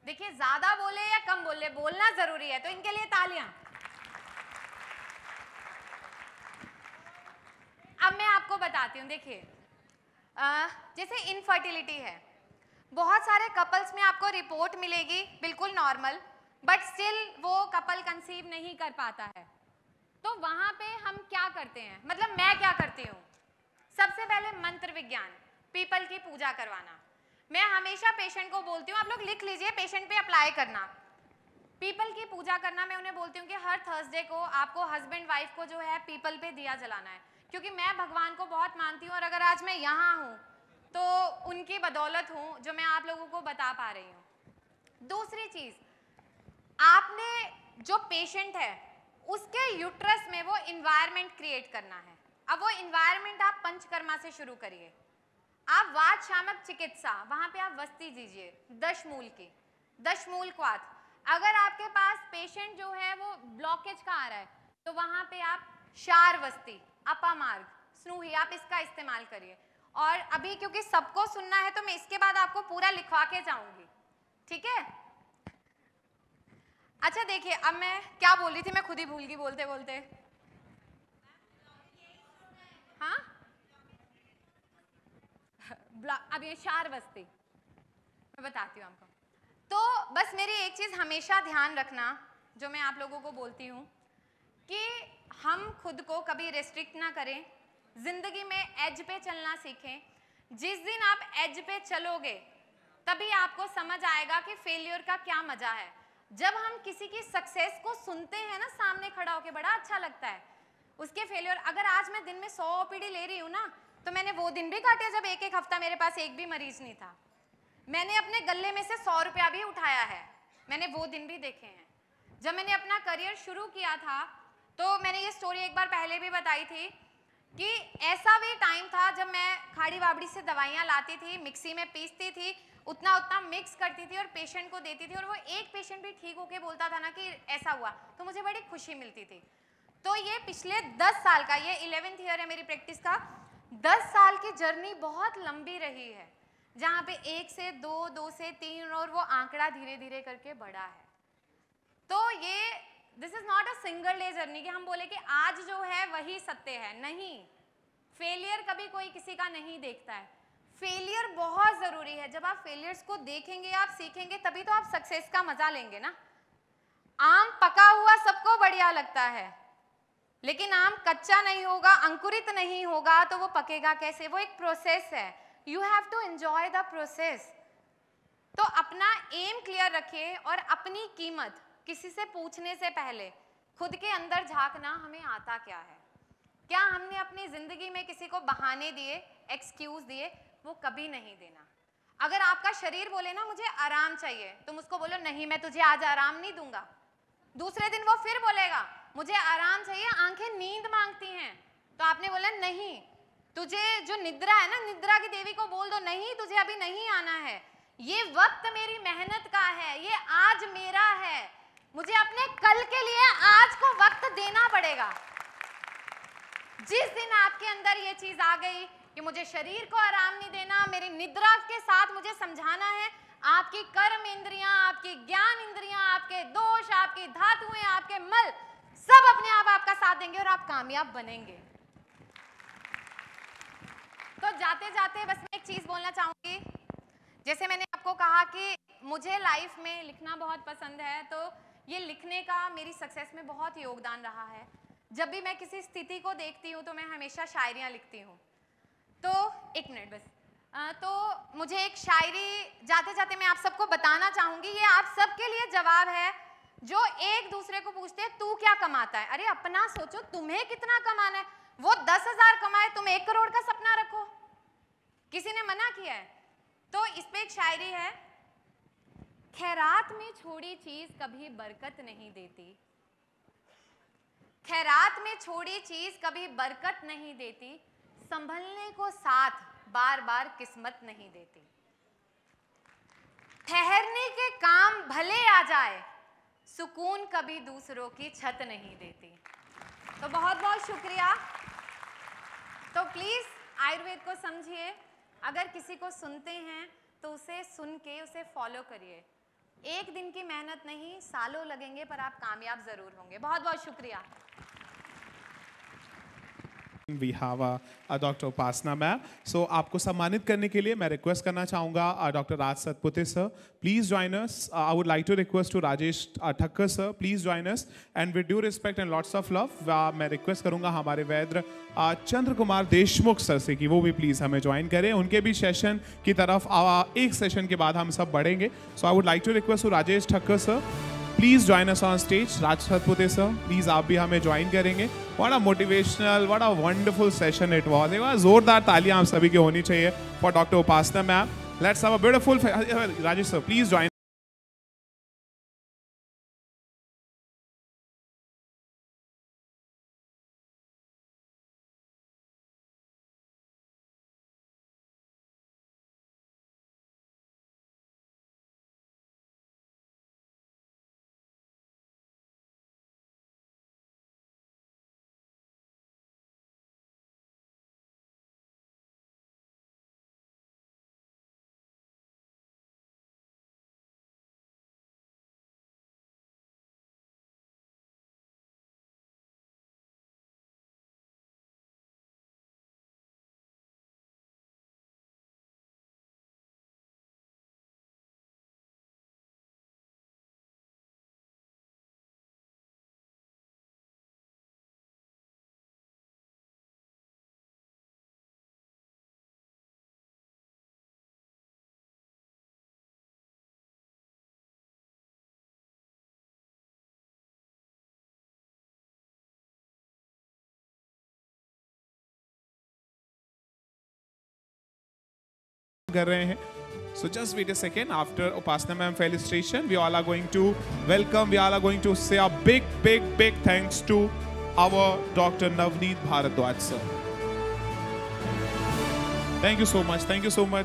देखिए ज्यादा बोले या कम बोले, बोलना जरूरी है, तो इनके लिए तालियां। अब मैं आपको बताती हूँ, देखिए जैसे इनफर्टिलिटी है, बहुत सारे कपल्स में आपको रिपोर्ट मिलेगी बिल्कुल नॉर्मल, बट स्टिल वो कपल कंसीव नहीं कर पाता है। तो वहां पे हम क्या करते हैं, मतलब मैं क्या करती हूँ? सबसे पहले मंत्र विज्ञान, पीपल की पूजा करवाना। मैं हमेशा पेशेंट को बोलती हूँ, आप लोग लिख लीजिए, पेशेंट पे अप्लाई करना। पीपल की पूजा करना, मैं उन्हें बोलती हूँ कि हर थर्सडे को आपको हस्बैंड वाइफ को जो है पीपल पे दिया जलाना है, क्योंकि मैं भगवान को बहुत मानती हूँ और अगर आज मैं यहाँ हूँ तो उनकी बदौलत हूँ जो मैं आप लोगों को बता पा रही हूँ। दूसरी चीज, आपने जो पेशेंट है उसके यूट्रस में वो इन्वायरमेंट क्रिएट करना है। अब वो इन्वायरमेंट आप पंचकर्मा से शुरू करिए। आप वात शामक चिकित्सा, वहां पे आप वस्ती दीजिए 10 मूल की, 10 मूल क्वाथ। अगर आपके पास पेशेंट जो है वो ब्लॉकेज का आ रहा है तो वहां पे आप शार वस्ती, अपामार्ग, स्नूही, आप इसका इस्तेमाल करिए। और अभी क्योंकि सबको सुनना है तो मैं इसके बाद आपको पूरा लिखवा के जाऊंगी, ठीक है? अच्छा देखिए, अब मैं क्या बोल रही थी, मैं खुद ही भूल गई बोलते बोलते। हाँ, अब ये शार वस्ती मैं बताती हूँ आपको। तो बस मेरी एक चीज हमेशा ध्यान रखना, जो मैं आप लोगों को बोलती हूँ, कि हम खुद को कभी रेस्ट्रिक्ट ना करें, जिंदगी में एज पे चलना सीखें। जिस दिन आप एज पे चलोगे तभी आपको समझ आएगा कि फेलियर का क्या मजा है। जब हम किसी की सक्सेस को सुनते हैं ना सामने खड़ा होके, बड़ा अच्छा लगता है उसके फेलियर। अगर आज मैं दिन में 100 ओपीडी ले रही हूँ ना, तो मैंने वो दिन भी काटे जब एक हफ्ता मेरे पास एक भी मरीज नहीं था। मैंने अपने गले में से 100 रुपया भी उठाया है, मैंने वो दिन भी देखे हैं। जब मैंने अपना करियर शुरू किया था तो मैंने ये स्टोरी एक बार पहले भी बताई थी कि ऐसा भी टाइम था जब मैं खाड़ी वाबड़ी से दवाइयाँ लाती थी, मिक्सी में पीसती थी, उतना उतना मिक्स करती थी और पेशेंट को देती थी, और वो एक पेशेंट भी ठीक होके बोलता था ना कि ऐसा हुआ, तो मुझे बड़ी खुशी मिलती थी। तो ये पिछले 10 साल का, ये 11th ईयर है मेरी प्रैक्टिस का, 10 साल की जर्नी बहुत लंबी रही है, जहाँ पे 1 से 2, 2 से 3 और वो आंकड़ा धीरे धीरे करके बढ़ा है। तो ये this is not a single day journey कि हम बोले कि आज जो है वही सत्य है, नहीं। फेलियर कभी कोई किसी का नहीं देखता है, फेलियर बहुत जरूरी है। जब आप फेलियर्स को देखेंगे, आप सीखेंगे, तभी तो आप सक्सेस का मजा लेंगे ना। आम पका हुआ सबको बढ़िया लगता है, लेकिन आम कच्चा नहीं होगा, अंकुरित नहीं होगा तो वो पकेगा कैसे? वो एक प्रोसेस है, you have to enjoy the process. तो अपना एम क्लियर रखिए और अपनी कीमत किसी से पूछने से पहले खुद के अंदर झांकना, हमें आता क्या है, क्या हमने अपनी जिंदगी में किसी को बहाने दिए, एक्सक्यूज दिए, वो कभी नहीं देना। अगर आपका शरीर बोले ना मुझे आराम चाहिए, तुम उसको बोलो नहीं मैं तुझे आज आराम नहीं दूंगा। दूसरे दिन वो फिर बोलेगा मुझे आराम चाहिए, आंखें नींद मांगती हैं, तो आपने बोला नहीं, तुझे जो निद्रा है ना, निद्रा की देवी को बोल दो नहीं तुझे अभी नहीं आना है, ये वक्त मेरी मेहनत का है, ये आज मेरा है, मुझे अपने कल के लिए आज को वक्त देना पड़ेगा। जिस दिन आपके अंदर ये चीज आ गई कि मुझे शरीर को आराम नहीं देना, मेरी निद्रा के साथ मुझे समझाना है, आपकी कर्म इंद्रियां, आपकी ज्ञान इंद्रियां, आपके दोष, आपकी धातुएं, आपके मल, सब अपने आप आपका साथ देंगे और आप कामयाब बनेंगे। तो जाते जाते बस मैं एक चीज बोलना चाहूंगी, जैसे मैंने आपको कहा कि मुझे लाइफ में लिखना बहुत पसंद है, तो ये लिखने का मेरी सक्सेस में बहुत योगदान रहा है। जब भी मैं किसी स्थिति को देखती हूँ तो मैं हमेशा शायरियाँ लिखती हूँ। तो एक मिनट बस, तो मुझे एक शायरी जाते जाते मैं आप सबको बताना चाहूँगी, ये आप सबके लिए जवाब है जो एक दूसरे को पूछते हैं तू क्या कमाता है। अरे अपना सोचो, तुम्हें कितना कमाना है, वो 10,000 कमाए, तुम 1 करोड़ का सपना रखो, किसी ने मना किया है? तो इस पे एक शायरी है, खैरात में छोड़ी चीज कभी बरकत नहीं देती, खैरात में छोड़ी चीज कभी बरकत नहीं देती, संभलने को साथ बार बार किस्मत नहीं देती, ठहरने के काम भले आ जाए, सुकून कभी दूसरों की छत नहीं देती। तो बहुत बहुत शुक्रिया। तो प्लीज आयुर्वेद को समझिए, अगर किसी को सुनते हैं तो उसे सुन के उसे फॉलो करिए। एक दिन की मेहनत नहीं, सालों लगेंगे, पर आप कामयाब जरूर होंगे। बहुत बहुत शुक्रिया। We have Dr. Upasana ma'am. So आपको सम्मानित करने के लिए मैं रिक्वेस्ट करना चाहूँगा Dr. Raj Satpute sir, please join us. I would like to request to Rajesh Thakkar sir, please join us. And with due respect and lots of love, मैं request करूँगा हमारे वैद्य चंद्र कुमार देशमुख सर से कि वो भी प्लीज़ हमें ज्वाइन करें। उनके भी सेशन की तरफ एक सेशन के बाद हम सब बढ़ेंगे। So I would like to request to Rajesh Thakkar sir. Please join us on stage. Raj Satpute sir, please आप भी हमें ज्वाइन करेंगे. What a motivational, what a wonderful session it was. एक बार जोरदार तालियां आप सभी की होनी चाहिए for doctor Upasana ma'am. Let's have a beautiful. Rajesh sir, please join कर रहे हैं. So just wait a second. After Upasana ma'am felicitation, we all are going to welcome. We all are going to say a big thanks to our Dr. Navneet Bharadwaj sir. Thank you so much. Thank you so much.